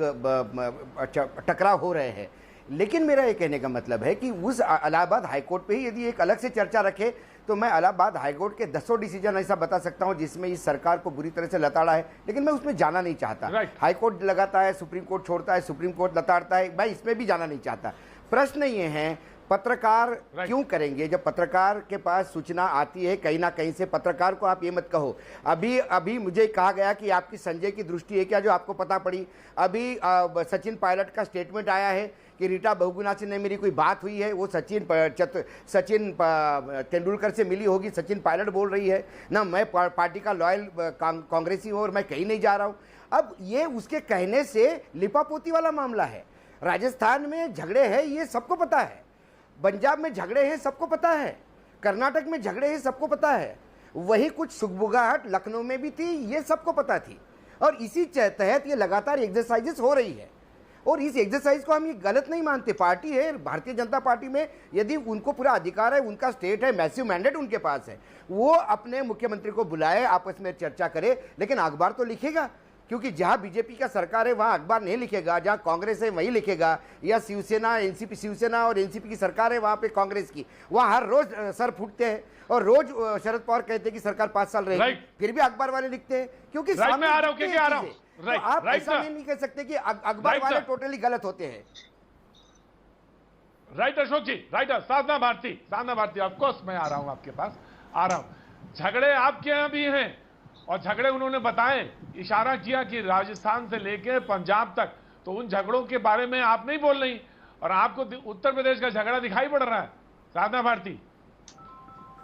Speaker 8: टकराव हो रहे हैं, लेकिन मेरा ये कहने का मतलब है कि उस इलाहाबाद हाईकोर्ट पे ही यदि एक अलग से चर्चा रखे तो मैं इलाहाबाद हाईकोर्ट के 10 डिसीजन ऐसा बता सकता हूं जिसमें इस सरकार को बुरी तरह से लताड़ा है, लेकिन मैं उसमें जाना नहीं चाहता। हाईकोर्ट लगाता है, सुप्रीम कोर्ट छोड़ता है, सुप्रीम कोर्ट लताड़ता है, मैं इसमें भी जाना नहीं चाहता। प्रश्न ये है, पत्रकार क्यों करेंगे? जब पत्रकार के पास सूचना आती है कहीं ना कहीं से, पत्रकार को आप ये मत कहो अभी मुझे कहा गया कि आपकी संजय की दृष्टि है क्या जो आपको पता पड़ी? अभी सचिन पायलट का स्टेटमेंट आया है कि रीटा बहुगुणा से मेरी कोई बात हुई है, वो सचिन तेंदुलकर से मिली होगी, सचिन पायलट बोल रही है ना, मैं पार्टी का लॉयल कांग्रेसी हूँ और मैं कहीं नहीं जा रहा हूँ। अब ये उसके कहने से लिपापोती वाला मामला है। राजस्थान में झगड़े हैं ये सबको पता है, पंजाब में झगड़े हैं सबको पता है, कर्नाटक में झगड़े हैं सबको पता है, वही कुछ सुगबुगाहट लखनऊ में भी थी, ये सबको पता थी, और इसी तहत ये लगातार एक्सरसाइजेस हो रही है, और इस एक्सरसाइज को हम ये गलत नहीं मानते। पार्टी है, भारतीय जनता पार्टी में यदि उनको पूरा अधिकार है, उनका स्टेट है, मैसिव मैंडेट उनके पास है, वो अपने मुख्यमंत्री को बुलाए, आपस में चर्चा करे, लेकिन अखबार तो लिखेगा, क्योंकि जहां बीजेपी का सरकार है वहां अखबार नहीं लिखेगा, जहां कांग्रेस है वहीं लिखेगा, या शिवसेना और एनसीपी की सरकार है वहां पे कांग्रेस की, वहां हर रोज सर फूटते हैं, और रोज शरद पवार कहते हैं कि सरकार 5 साल रहेगी, फिर भी अखबार वाले लिखते हैं, क्योंकि सामने तो आप ऐसा नहीं कह सकते कि अखबार वाले टोटली गलत होते हैं।
Speaker 2: राइट अशोक जी, राइट। साधना भारती, ऑफकोर्स मैं आ रहा हूं आपके पास, आ रहा हूं। झगड़े आपके यहाँ भी हैं, और झगड़े उन्होंने बताए, इशारा किया कि राजस्थान से लेकर पंजाब तक, तो उन झगड़ों के बारे में आप नहीं बोल रही, और आपको उत्तर प्रदेश का झगड़ा दिखाई पड़ रहा है। साधना भारती।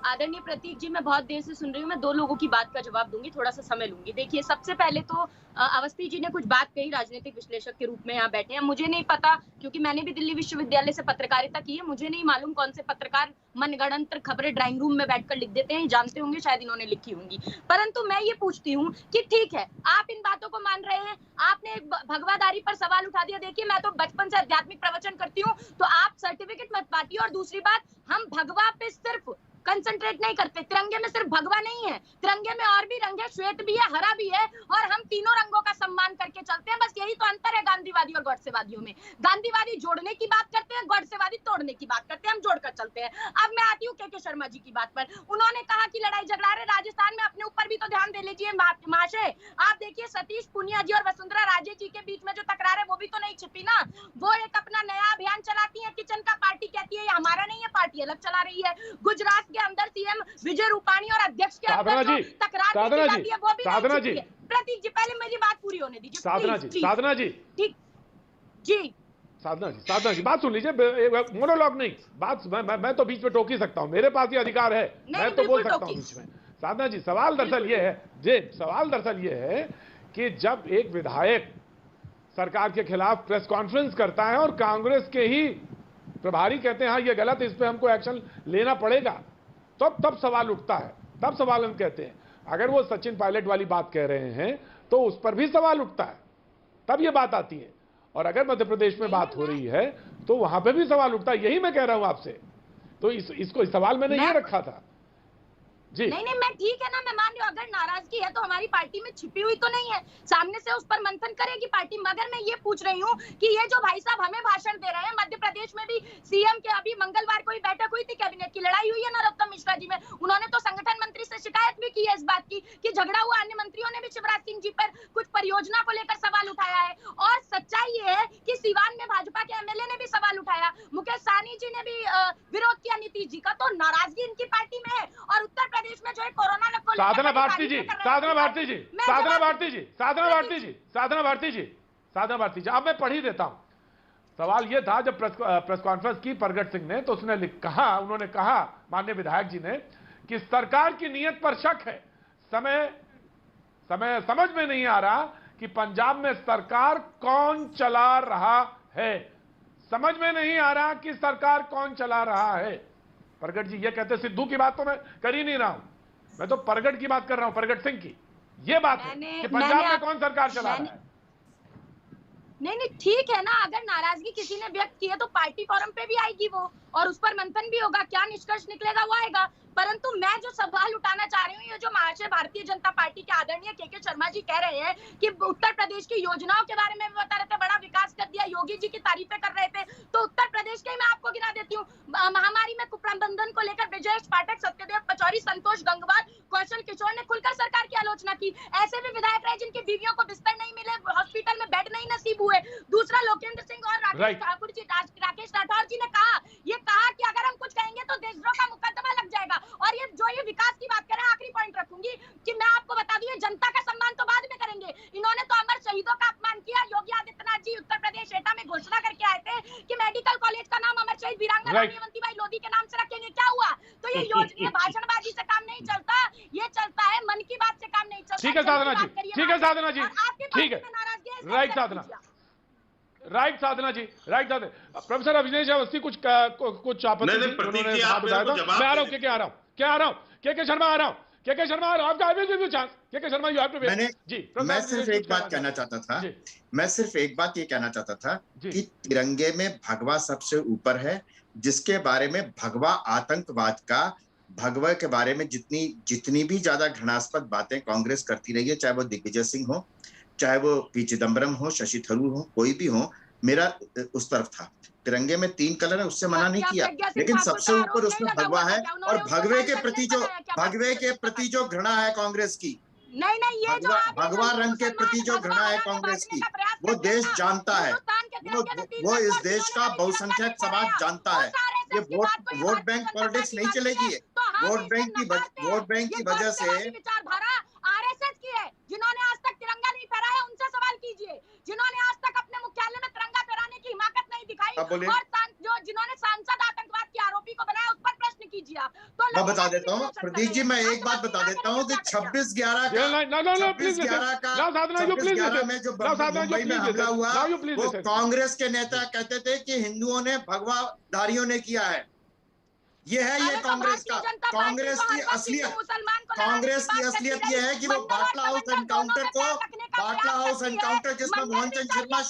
Speaker 4: आदरणीय प्रतीक जी, मैं बहुत देर से सुन रही हूँ, मैं 2 लोगों की बात का जवाब दूंगी, थोड़ा सा समय लूंगी। देखिए, सबसे पहले तो अवस्थी जी ने कुछ बात कही, राजनीतिक विश्लेषक के रूप में यहाँ बैठे हैं, मुझे नहीं पता, क्योंकि मैंने भी दिल्ली विश्वविद्यालय से पत्रकारिता की है, मुझे नहीं मालूम कौन से पत्रकार मनगढ़ंत खबरें ड्राइंग रूम में बैठकर लिख देते हैं, जानते होंगे, शायद इन्होंने लिखी होंगी। परंतु मैं ये पूछती हूँ कि ठीक है, आप इन बातों को मान रहे हैं, आपने एक भगवादारी पर सवाल उठा दिया। देखिए, मैं तो बचपन से आध्यात्मिक प्रवचन करती हूँ, तो आप सर्टिफिकेट मत बांटिए। और दूसरी बात, हम भगवा पे सिर्फ कंसंट्रेट नहीं करते, तिरंगे में सिर्फ भगवा नहीं है, तिरंगे में और भी रंग है, श्वेत भी है, हरा भी है, और हम तीनों रंगों का सम्मान करके चलते हैं। बस यही तो अंतर है गांधीवादी और गॉडसेवादियों में। गांधीवादी जोड़ने की बात करते हैं, गॉडसेवादी तोड़ने की बात करते हैं, हम जोड़कर चलते हैं। अब मैं आती हूँ के शर्मा जी की बात पर। उन्होंने कहा कि लड़ाई झगड़ा रहे राजस्थान में, अपने ऊपर भी तो ध्यान दे लीजिए महाशय। आप देखिए, सतीश पुनिया जी और वसुंधरा राजे जी के बीच में जो तकरार है वो भी तो नहीं छिपी ना। वो एक अपना नया अभियान चलाती है किचन का, पार्टी कहती है ये हमारा नहीं है, पार्टी अलग चला रही है। गुजरात के अंदर सीएम विजय रूपाणी और अध्यक्ष के अंदर जो तकरार की जाती है वो भी नहीं छिपी है। प्रतीक जी पहले मेरी बात पूरी होने दीजिए।
Speaker 2: साधना जी
Speaker 4: ठीक जी,
Speaker 2: साधना जी बात सुन लीजिए, मोनोलॉग नहीं, बात मैं तो बीच में टोक ही सकता हूं, मेरे पास ये अधिकार है, मैं तो बोल सकता हूं बीच में। साधना जी सवाल दरअसल ये है कि जब एक विधायक सरकार के खिलाफ प्रेस कॉन्फ्रेंस करता है और कांग्रेस के ही प्रभारी कहते हैं हाँ ये गलत है, इस पे हमको एक्शन लेना पड़ेगा, तब सवाल उठता है, तब सवाल हम कहते हैं। अगर वो सचिन पायलट वाली बात कह रहे हैं तो उस पर भी सवाल उठता है, तब ये बात आती है। और अगर मध्य प्रदेश में बात हो रही है तो वहां पे भी सवाल उठता है, यही मैं कह रहा हूं आपसे। तो इसको इस सवाल मैंने ये रखा था जी।
Speaker 4: नहीं मैं ठीक है ना, मैं मान रही हूँ अगर नाराजगी है तो हमारी पार्टी में छिपी हुई तो नहीं है, सामने से उस पर मंथन करेगी पार्टी। मगर मैं ये पूछ रही हूँ कि ये जो भाई साहब हमें भाषण दे रहे हैं, मध्य प्रदेश में भी सीएम के अभी मंगलवार को ही बैठक हुई थी, कैबिनेट की लड़ाई हुई है नरोत्तम मिश्रा जी में, उन्होंने तो संगठन मंत्री से शिकायत भी की है इस बात की कि झगड़ा हुआ। अन्य मंत्रियों ने भी शिवराज सिंह जी पर कुछ परियोजना को लेकर सवाल उठाया है। और सच्चाई ये है कि सीवान में भाजपा के एमएलए ने भी सवाल उठाया, मुकेश सहनी जी ने भी विरोध किया नीतीश जी का। तो नाराजगी इनकी पार्टी में है। और उत्तर प्रदेश में जो है कोरोना को
Speaker 2: साधना भारती जी, अब मैं पढ़ ही देता हूं। सवाल यह था जब प्रेस कॉन्फ्रेंस की प्रगट सिंह ने, तो उन्होंने कहा माननीय विधायक जी ने कि सरकार की नीयत पर शक है, समझ में नहीं आ रहा कि पंजाब में सरकार कौन चला रहा है, समझ में नहीं आ रहा कि सरकार कौन चला रहा है। प्रगट जी ये कहते, सिद्धू की बात तो मैं कर ही नहीं रहा हूं, मैं तो प्रगट की बात कर रहा हूं, प्रगट सिंह की। ये बात है कि पंजाब में कौन सरकार चला रहा है।
Speaker 4: नहीं ठीक है ना, अगर नाराजगी किसी ने व्यक्त की है तो पार्टी फोरम पे भी आएगी वो, और उस पर मंथन भी होगा, क्या निष्कर्ष निकलेगा वो आएगा। परंतु मैं जो सवाल उठाना चाह रही हूँ, ये जो महाशय भारतीय जनता पार्टी के आदरणीय के शर्मा जी कह रहे हैं कि उत्तर प्रदेश की योजनाओं के बारे में बता रहे थे, बड़ा विकास कर दिया, योगी जी की तारीफें कर रहे थे। तो उत्तर प्रदेश के ही मैं आपको गिना देती हूँ। महामारी में कुप्रबंधन को लेकर ब्रजेश पाठक, सत्यदेव पचौरी, संतोष गंगवार, कौशल किशोर ने खुलकर सरकार की आलोचना की। ऐसे भी विधायक रहे जिनकी बीवियों को बिस्तर नहीं मिले, हॉस्पिटल में बेड नहीं नसीब हुए। दूसरा लोकेंद्र सिंह और राकेश ठाकुर जी, राकेश राठौर जी ने कहा कि अगर हम कुछ कहेंगे तो देशद्रोह का मुकदमा लग जाएगा। और ये विकास की बात करें, आखिरी पॉइंट रखूंगी कि मैं आपको बता दूं, ये जनता का सम्मान तो बाद में करेंगे। इन्होंने तो अमर शहीदों का अपमान किया। योगी आदित्यनाथ जी उत्तर प्रदेश एटा में घोषणा करके आए थे कि मेडिकल कॉलेज का नाम अमर शहीद वीरांगना दमयंतीबाई लोधी के नाम से रखेंगे। क्या हुआ? तो ये योजना भाषणबाजी से काम नहीं चलता, ये चलता है मन की बात से काम नहीं चलता।
Speaker 2: ठीक है साधना जी, ठीक है साधना जी, ठीक है, राइट साधना, राइट साधना जी, राइट साधना। प्रोफेसर अविनेश अवस्थी कुछ आपत्ति उन्होंने बताया था, मैं आ रहा हूँ, के शर्मा आ रहा हूँ, आपका chance, K Sharma you have to wait ji.
Speaker 5: मैं सिर्फ एक बात कहना चाहता था, मैं सिर्फ एक बात ये कहना चाहता था कि तिरंगे में भगवा सबसे ऊपर है, जिसके बारे में भगवा आतंकवाद का, भगवा के बारे में जितनी भी ज्यादा घृणास्पद बातें कांग्रेस करती रही है, चाहे वो दिग्विजय सिंह हो, चाहे वो पी चिदम्बरम हो, शशि थरूर हो, कोई भी हो, मेरा उस तरफ था। तिरंगे में 3 कलर है, उससे मना नहीं किया, लेकिन सबसे ऊपर उसमें भगवा है। और भगवे के प्रति जो घृणा है कांग्रेस की,
Speaker 4: नहीं ये जो
Speaker 5: भगवा रंग के प्रति जो घृणा है कांग्रेस की, वो देश जानता है, वो इस देश का बहुसंख्यक समाज जानता है। ये वोट बैंक पॉलिटिक्स नहीं चलेगी है। वोट बैंक की वजह से
Speaker 4: आरएसएस की है, जिन्होंने आज तक तिरंगा नहीं फहराया उनसे सवाल कीजिए, जिन्होंने आज तक अपने मुख्यालय में तिरंगा फहराने की हिम्मत नहीं दिखाई, और जिन्होंने सांसद आतंकवाद के आरोपी को बनाया, उस पर प्रश्न कीजिए आप। तो
Speaker 5: मैं बता देता हूँ प्रदीप जी, मैं एक बात बता देता हूँ कि 26/11 में जो मुंबई में हमला हुआ, वो कांग्रेस के नेता कहते थे कि हिंदुओं ने, भगवाधारियों ने किया है। ये है ये कांग्रेस की असलियत ये है कि वो बाटला हाउस एनकाउंटर जिसमें मोहनचंद शर्मा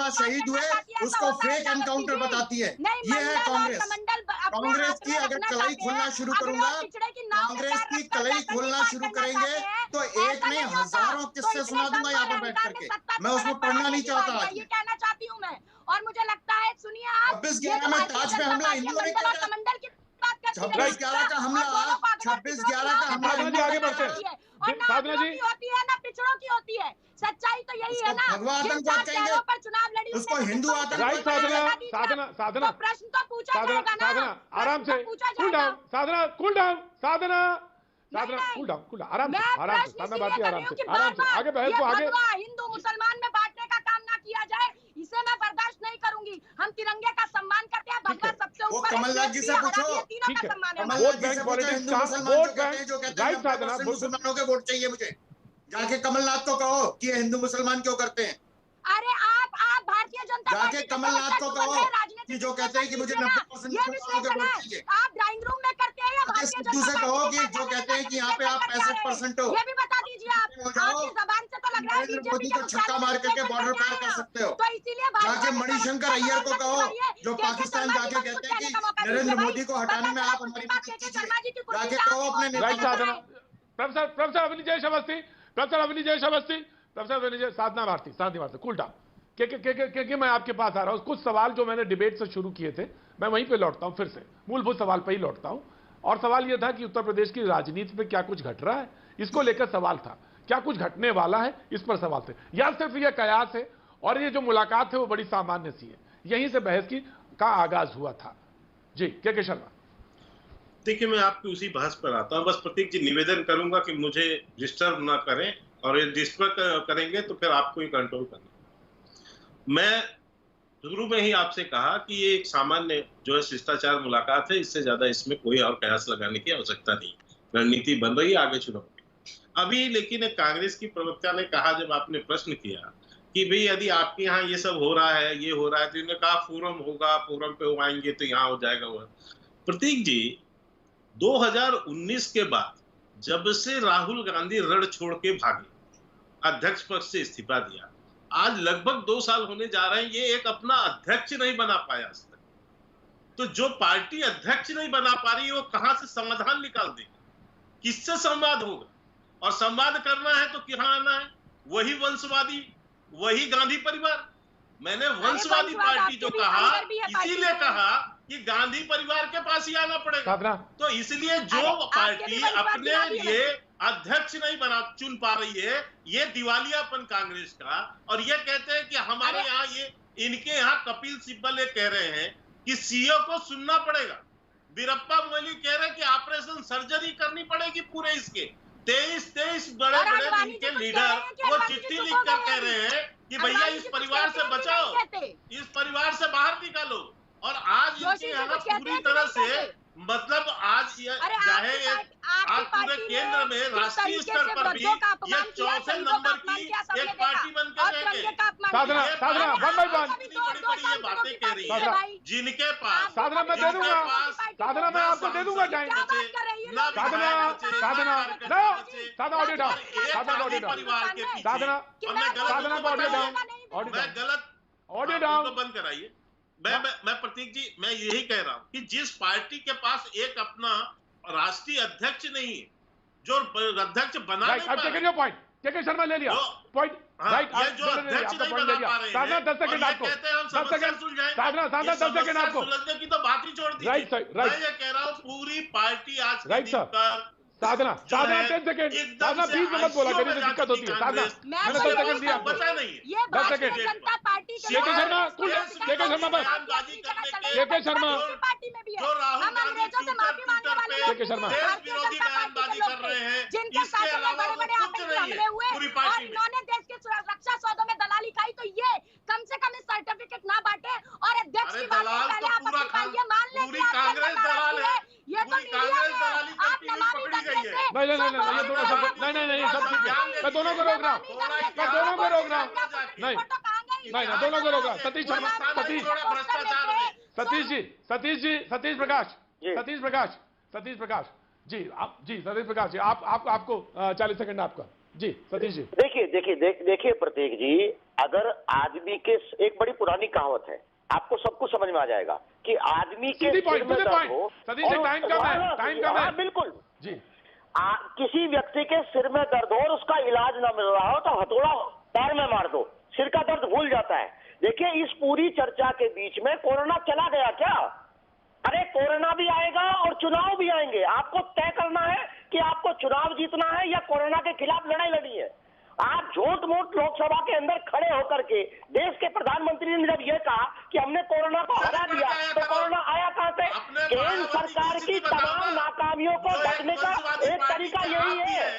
Speaker 5: शहीद हुए, उसको फेक एनकाउंटर बताती है। ये है कांग्रेस की। अगर कलई खोलना शुरू करूंगा, कांग्रेस की कलई खोलना शुरू करेंगे तो एक नहीं हजारों किस्से सुना दूंगा यहाँ पर बैठ करके। मैं उसमें पढ़ना नहीं चाहता।
Speaker 4: ये कहना चाहती हूँ मैं, और मुझे लगता है, सुनिए आप,
Speaker 5: 26/11 में ताज में हमला हिंदुओं ने किया। 26/11 का हमला, 26/11 का हमला
Speaker 4: और ना
Speaker 2: साधना
Speaker 4: अमीरों
Speaker 2: जी।
Speaker 4: की होती है ना पिछड़ों की होती है। सच्चाई तो यही है ना,
Speaker 6: भगवा
Speaker 4: जिन
Speaker 6: आतंकवाद
Speaker 4: चार
Speaker 6: कहेंगे,
Speaker 4: चेहरों पर चुनाव लड़ी
Speaker 6: उसको
Speaker 4: उनमें से
Speaker 6: हिंदू
Speaker 4: किसको
Speaker 6: आतंकवाद
Speaker 2: राइट
Speaker 4: मुसलमान
Speaker 2: साधना,
Speaker 4: बता दीजिए आप।
Speaker 2: साधना, साधना,
Speaker 4: तो प्रश्न तो पूछा
Speaker 2: साधना,
Speaker 4: जाएगा ना,
Speaker 2: साधना, आराम
Speaker 4: प्रश्न
Speaker 2: से,
Speaker 4: तो पूछा
Speaker 2: कूल
Speaker 4: जाएगा।
Speaker 2: डाउन, साधना, कूल डाउन, साधना, साधना,
Speaker 4: नहीं,
Speaker 2: कूल डाउन, आराम से,
Speaker 4: मैं
Speaker 2: आराम से,
Speaker 4: प्रश्न
Speaker 2: साधना
Speaker 4: इसीलिए
Speaker 2: भारती,
Speaker 4: कर
Speaker 2: आराम
Speaker 4: रही हूँ
Speaker 2: से,
Speaker 4: कि
Speaker 2: आराम से,
Speaker 4: बार-बार
Speaker 2: आगे बहस
Speaker 4: ये
Speaker 2: को आगे।
Speaker 4: फतवा हिंदू मुसलमान में बांटने का काम ना किया जाए, इसे मैं बर्दाश्त नहीं करूंगी। हम तिरंगे का सम्मान करते हैं,
Speaker 2: ठीक है।
Speaker 4: भगवा सबसे
Speaker 6: वो
Speaker 4: ऊपर है,
Speaker 6: कमलनाथ जी
Speaker 4: देश
Speaker 6: से
Speaker 4: भी है,
Speaker 6: पूछो।
Speaker 4: हरा भी है, तीनों
Speaker 2: ठीक
Speaker 4: का
Speaker 2: है।
Speaker 4: सम्मान है।
Speaker 6: कमलनाथ
Speaker 2: वोट
Speaker 6: जी
Speaker 2: बैंक
Speaker 6: से पूछो,
Speaker 2: पॉलिटिक्स
Speaker 6: हिंदू
Speaker 2: का
Speaker 6: मुसलमान
Speaker 2: वोट
Speaker 6: जो कहते हैं,
Speaker 2: बैंक,
Speaker 6: जो कहते हैं
Speaker 2: राइट साधना,
Speaker 6: 90% मुसलमानों के वोट चाहिए मुझे, जाके कमलनाथ को कहो कि ये हिंदू मुसलमान क्यों करते हैं।
Speaker 4: अरे आप भारतीय जनता
Speaker 6: जाके
Speaker 4: पार्टी के
Speaker 6: कमलनाथ को
Speaker 4: समर्थक
Speaker 6: कहो
Speaker 4: बन रहे हैं, राजनीतिक
Speaker 6: कि जो कहते हैं कि मुझे
Speaker 4: विश्लेषण
Speaker 6: 90%
Speaker 4: कीजिए ना, ये
Speaker 6: मुसलमानों के
Speaker 4: विश्लेषण
Speaker 6: वोट
Speaker 4: है।
Speaker 6: चाहिए।
Speaker 4: आप ड्राइंग रूम में करते हैं या
Speaker 6: जाके
Speaker 4: भारतीय
Speaker 6: सिद्धू
Speaker 4: जनता
Speaker 6: से कहो
Speaker 4: पार्टी
Speaker 6: कि
Speaker 4: के
Speaker 6: जो
Speaker 4: कार्यालय
Speaker 6: कहते हैं
Speaker 4: में
Speaker 6: कि यहाँ पे
Speaker 4: विश्लेषण
Speaker 6: आप
Speaker 4: करके आ रहे हैं?
Speaker 6: 65% हो,
Speaker 4: ये भी बता दीजिए आप।
Speaker 6: हो जाओ,
Speaker 4: आपकी जबान से तो लग रहा है
Speaker 6: नरेंद्र
Speaker 4: बीजेपी
Speaker 6: मोदी
Speaker 4: के
Speaker 6: को छक्का मार
Speaker 4: मुख्यालय में
Speaker 6: करके
Speaker 4: विश्लेषण
Speaker 6: बॉर्डर
Speaker 4: करके
Speaker 6: पार
Speaker 4: आए
Speaker 6: कर
Speaker 4: हैं।
Speaker 6: सकते हो।
Speaker 4: तो इसीलिए भाजपा
Speaker 6: जाके
Speaker 4: के
Speaker 6: मणिशंकर
Speaker 4: समर्थकों
Speaker 6: अय्यर को
Speaker 4: समर्थक
Speaker 6: कहो,
Speaker 4: दिखाइए।
Speaker 6: जो
Speaker 4: के.के.
Speaker 6: पाकिस्तान
Speaker 4: शर्मा जी
Speaker 6: जाके
Speaker 4: को
Speaker 6: कहते
Speaker 4: कुछ
Speaker 6: हैं
Speaker 4: कहने
Speaker 6: कि
Speaker 4: का मौका
Speaker 6: नरेंद्र
Speaker 4: दीजिए भाई।
Speaker 6: मोदी को हटाने में
Speaker 4: बता
Speaker 6: आप हमारी
Speaker 4: के.के.
Speaker 6: मदद
Speaker 4: शर्मा जी
Speaker 6: कीजिए।
Speaker 4: की कुर्सी
Speaker 6: जाके
Speaker 4: पे
Speaker 6: कहो
Speaker 4: आपने
Speaker 6: अपने
Speaker 4: वोट
Speaker 2: राइट
Speaker 6: नेताओं
Speaker 2: साधना,
Speaker 4: बनाए।
Speaker 2: Professor Avni Jayesh Awasthi, professor Avni Jayesh Awasthi, professor Avni Jay, Sadhana Bharti, Sadhana Bharti, cool down. के मैं आपके पास आ रहा हूं। कुछ सवाल जो मैंने डिबेट से शुरू किए थे, मैं वहीं पे लौटता हूं, फिर से मूलभूत सवाल पे ही लौटता हूं। और सवाल यह था कि उत्तर प्रदेश की राजनीति में क्या कुछ घट रहा है, इसको लेकर सवाल था। क्या कुछ घटने वाला है, इस पर सवाल थे, या सिर्फ यह कयास है और ये जो मुलाकात है वो बड़ी सामान्य सी है। यहीं से बहस का आगाज हुआ था। जी के शर्मा।
Speaker 3: देखिए, मैं आपकी उसी बहस पर आता हूं। बस प्रतीक जी, निवेदन करूंगा कि मुझे डिस्टर्ब ना करें, और ये डिस्टर्ब करेंगे तो फिर आपको ही कंट्रोल करना। मैं शुरू में ही आपसे कहा कि ये एक सामान्य जो है शिष्टाचार मुलाकात है, इससे ज्यादा इसमें कोई और कयास लगाने की आवश्यकता नहीं। रणनीति बन रही है आगे चुनाव में। अभी लेकिन कांग्रेस की प्रवक्ता ने कहा, जब आपने प्रश्न किया कि भाई यदि आपके यहाँ ये सब हो रहा है, ये हो रहा है, तो इन्होंने कहा फोरम होगा, फोरम पे वो आएंगे तो यहाँ हो जाएगा। वो प्रतीक जी, 2019 के बाद जब से राहुल गांधी रण छोड़ के भागे, अध्यक्ष पद से इस्तीफा दिया, आज लगभग 2 साल होने जा रहे हैं, ये एक अपना अध्यक्ष नहीं बना पाया आज तक। तो जो पार्टी अध्यक्ष नहीं बना पा रही है, वो कहां से समाधान निकाल देगी? किससे संवाद होगा? और संवाद करना है तो कहां आना है? वही वंशवादी, वही गांधी परिवार। मैंने वंशवादी पार्टी जो कहा, इसीलिए कहा कि गांधी परिवार के पास ही आना पड़ेगा। तो इसलिए जो पार्टी अपने लिए अध्यक्ष नहीं चुन पा रही है, ये दिवालियापन कांग्रेस का। और ये कहते हैं कि हमारे यहाँ इनके यहाँ कपिल सिब्बल ये कह रहे हैं कि सीओ को सुनना पड़ेगा। वीरप्पा मोइली कह रहे हैं कि ऑपरेशन सर्जरी करनी पड़ेगी पूरे इसके। 23 बड़े इनके लीडर वो चिट्ठी लिखकर कह रहे हैं कि भैया इस परिवार से बचाओ, इस परिवार से बाहर निकालो। और आज इनके यहाँ पूरी तरह से मतलब आज चाहे आज पूरे केंद्र में राष्ट्रीय स्तर पर भी ये चौथे नंबर की एक पार्टी बनकर रह गए।
Speaker 2: साधना वन बाय वन
Speaker 3: बड़ी ये बातें कह रही है, जिनके पास
Speaker 2: साधना मैं दे दूंगा, साधना मैं आपको दे दूंगा टाइम। साधना ऑडियो डाउन, साधना ऑडियो डाउन, साधना का ऑडियो डाउन,
Speaker 3: मैं गलत
Speaker 2: ऑडियो डाउन
Speaker 3: बंद कराइए। मैं प्रतीक जी, मैं यही कह रहा हूं कि जिस पार्टी के पास एक अपना राष्ट्रीय अध्यक्ष नहीं है, जो अध्यक्ष बना नहीं पा
Speaker 2: रहे, के शर्मा ले लिया पॉइंट, राइट,
Speaker 3: ये जो अध्यक्ष नहीं बना पा रहे हैं,
Speaker 2: साधना 10 सेकंड आपको, 10 सेकंड सुलझाएं, साधना 10 सेकंड आपको
Speaker 3: सुलझने की तो बात ही छोड़ दीजिए।
Speaker 2: राइट
Speaker 3: मैं ये कह रहा हूँ पूरी पार्टी आज
Speaker 2: राइट सर, साधना 10 सेकंड, साधना 20 में मत बोला करिए, दिक्कत होती है। साधना मैंने 10 सेकंड दिया आपको, 10 सेकंड।
Speaker 4: जनता पार्टी के
Speaker 2: के शर्मा बस, के शर्मा
Speaker 3: जो राहुल गांधी
Speaker 2: के शर्मा
Speaker 3: विरोधी बयानबाजी कर रहे हैं, इसके अलावा वो कुछ नहीं है पूरी पार्टी में।
Speaker 4: इन्होंने देश के रक्षा सौदों में दलाली खाई, तो ये कम से कम इस सर्टिफिकेट ना बांटे और अध्यक्ष की बात पहले आप ये मान लें
Speaker 3: पूरी कांग्रेस दलाल है,
Speaker 4: ये तो
Speaker 3: कांग्रेस दलाली करती हुई पकड़ी गई है।
Speaker 2: नहीं, ये दोनों सब नहीं, सब ठीक है। मैं दोनों को रोक रहा हूँ, मैं दोनों को रोक रहा हूँ। नहीं, दोनों को रोक रहा हूँ। सतीश शर्मा, सतीश प्रकाश जी, आप जी, सतीश प्रकाश जी, आपको 40 सेकंड आपका जी, सतीश जी।
Speaker 7: देखिए प्रतीक जी, अगर आदमी के एक बड़ी पुरानी कहावत है, आपको सब कुछ समझ में आ जाएगा कि आदमी के सिर में दर्द हो,
Speaker 2: सतीश जी टाइम कम है,
Speaker 7: बिल्कुल
Speaker 2: जी।
Speaker 7: किसी व्यक्ति के सिर में दर्द हो और उसका इलाज ना मिल रहा हो तो हथौड़ा पैर में मार दो, सिर का दर्द भूल जाता है। देखिए, इस पूरी चर्चा के बीच में कोरोना चला गया क्या? अरे कोरोना भी आएगा और चुनाव भी आएंगे। आपको तय करना है कि आपको चुनाव जीतना है या कोरोना के खिलाफ लड़ाई लड़नी है। आप झूठ मूठ लोकसभा के अंदर खड़े होकर के देश के प्रधानमंत्री ने जब यह कहा कि हमने कोरोना को हरा दिया, तो कोरोना आया कहां से? केंद्र सरकार की तमाम नाकामियों को ढकने का एक तरीका यही है।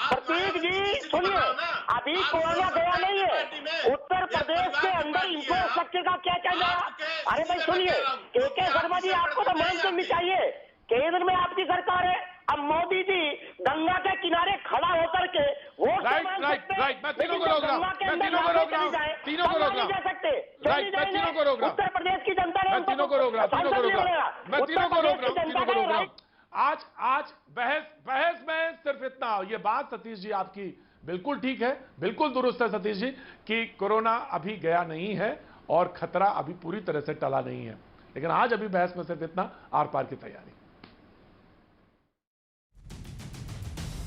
Speaker 7: प्रतीक जी सुनिए, अभी कोरोना गया नहीं है। उत्तर प्रदेश के अंदर इंफ्रास्ट्रक्चर का क्या चल रहा है? अरे भाई सुनिए, के शर्मा जी, आपको तो मान सुननी चाहिए। केंद्र में आपकी सरकार है, अब मोदी जी गंगा के किनारे खड़ा होकर के वोट मांग सकते हैं।
Speaker 2: मैं तीनों को रोक रहा हूं, मैं तीनों को रोक रहा हूं, तीनों को रोक रहा हूं, मैं तीनों को रोक रहा हूं,
Speaker 7: उत्तर प्रदेश की जनता ने
Speaker 2: मैं तीनों को रोक रहा हूं, तीनों को रोक रहा हूं, मैं तीनों को रोक रहा हूं, तीनों को रोक रहा हूं। आज बहस में सिर्फ इतना, ये बात सतीश जी आपकी बिल्कुल ठीक है, बिल्कुल दुरुस्त है सतीश जी, कि कोरोना अभी गया नहीं है और खतरा अभी पूरी तरह से टला नहीं है। लेकिन आज अभी बहस में सिर्फ इतना, आर पार की तैयारी।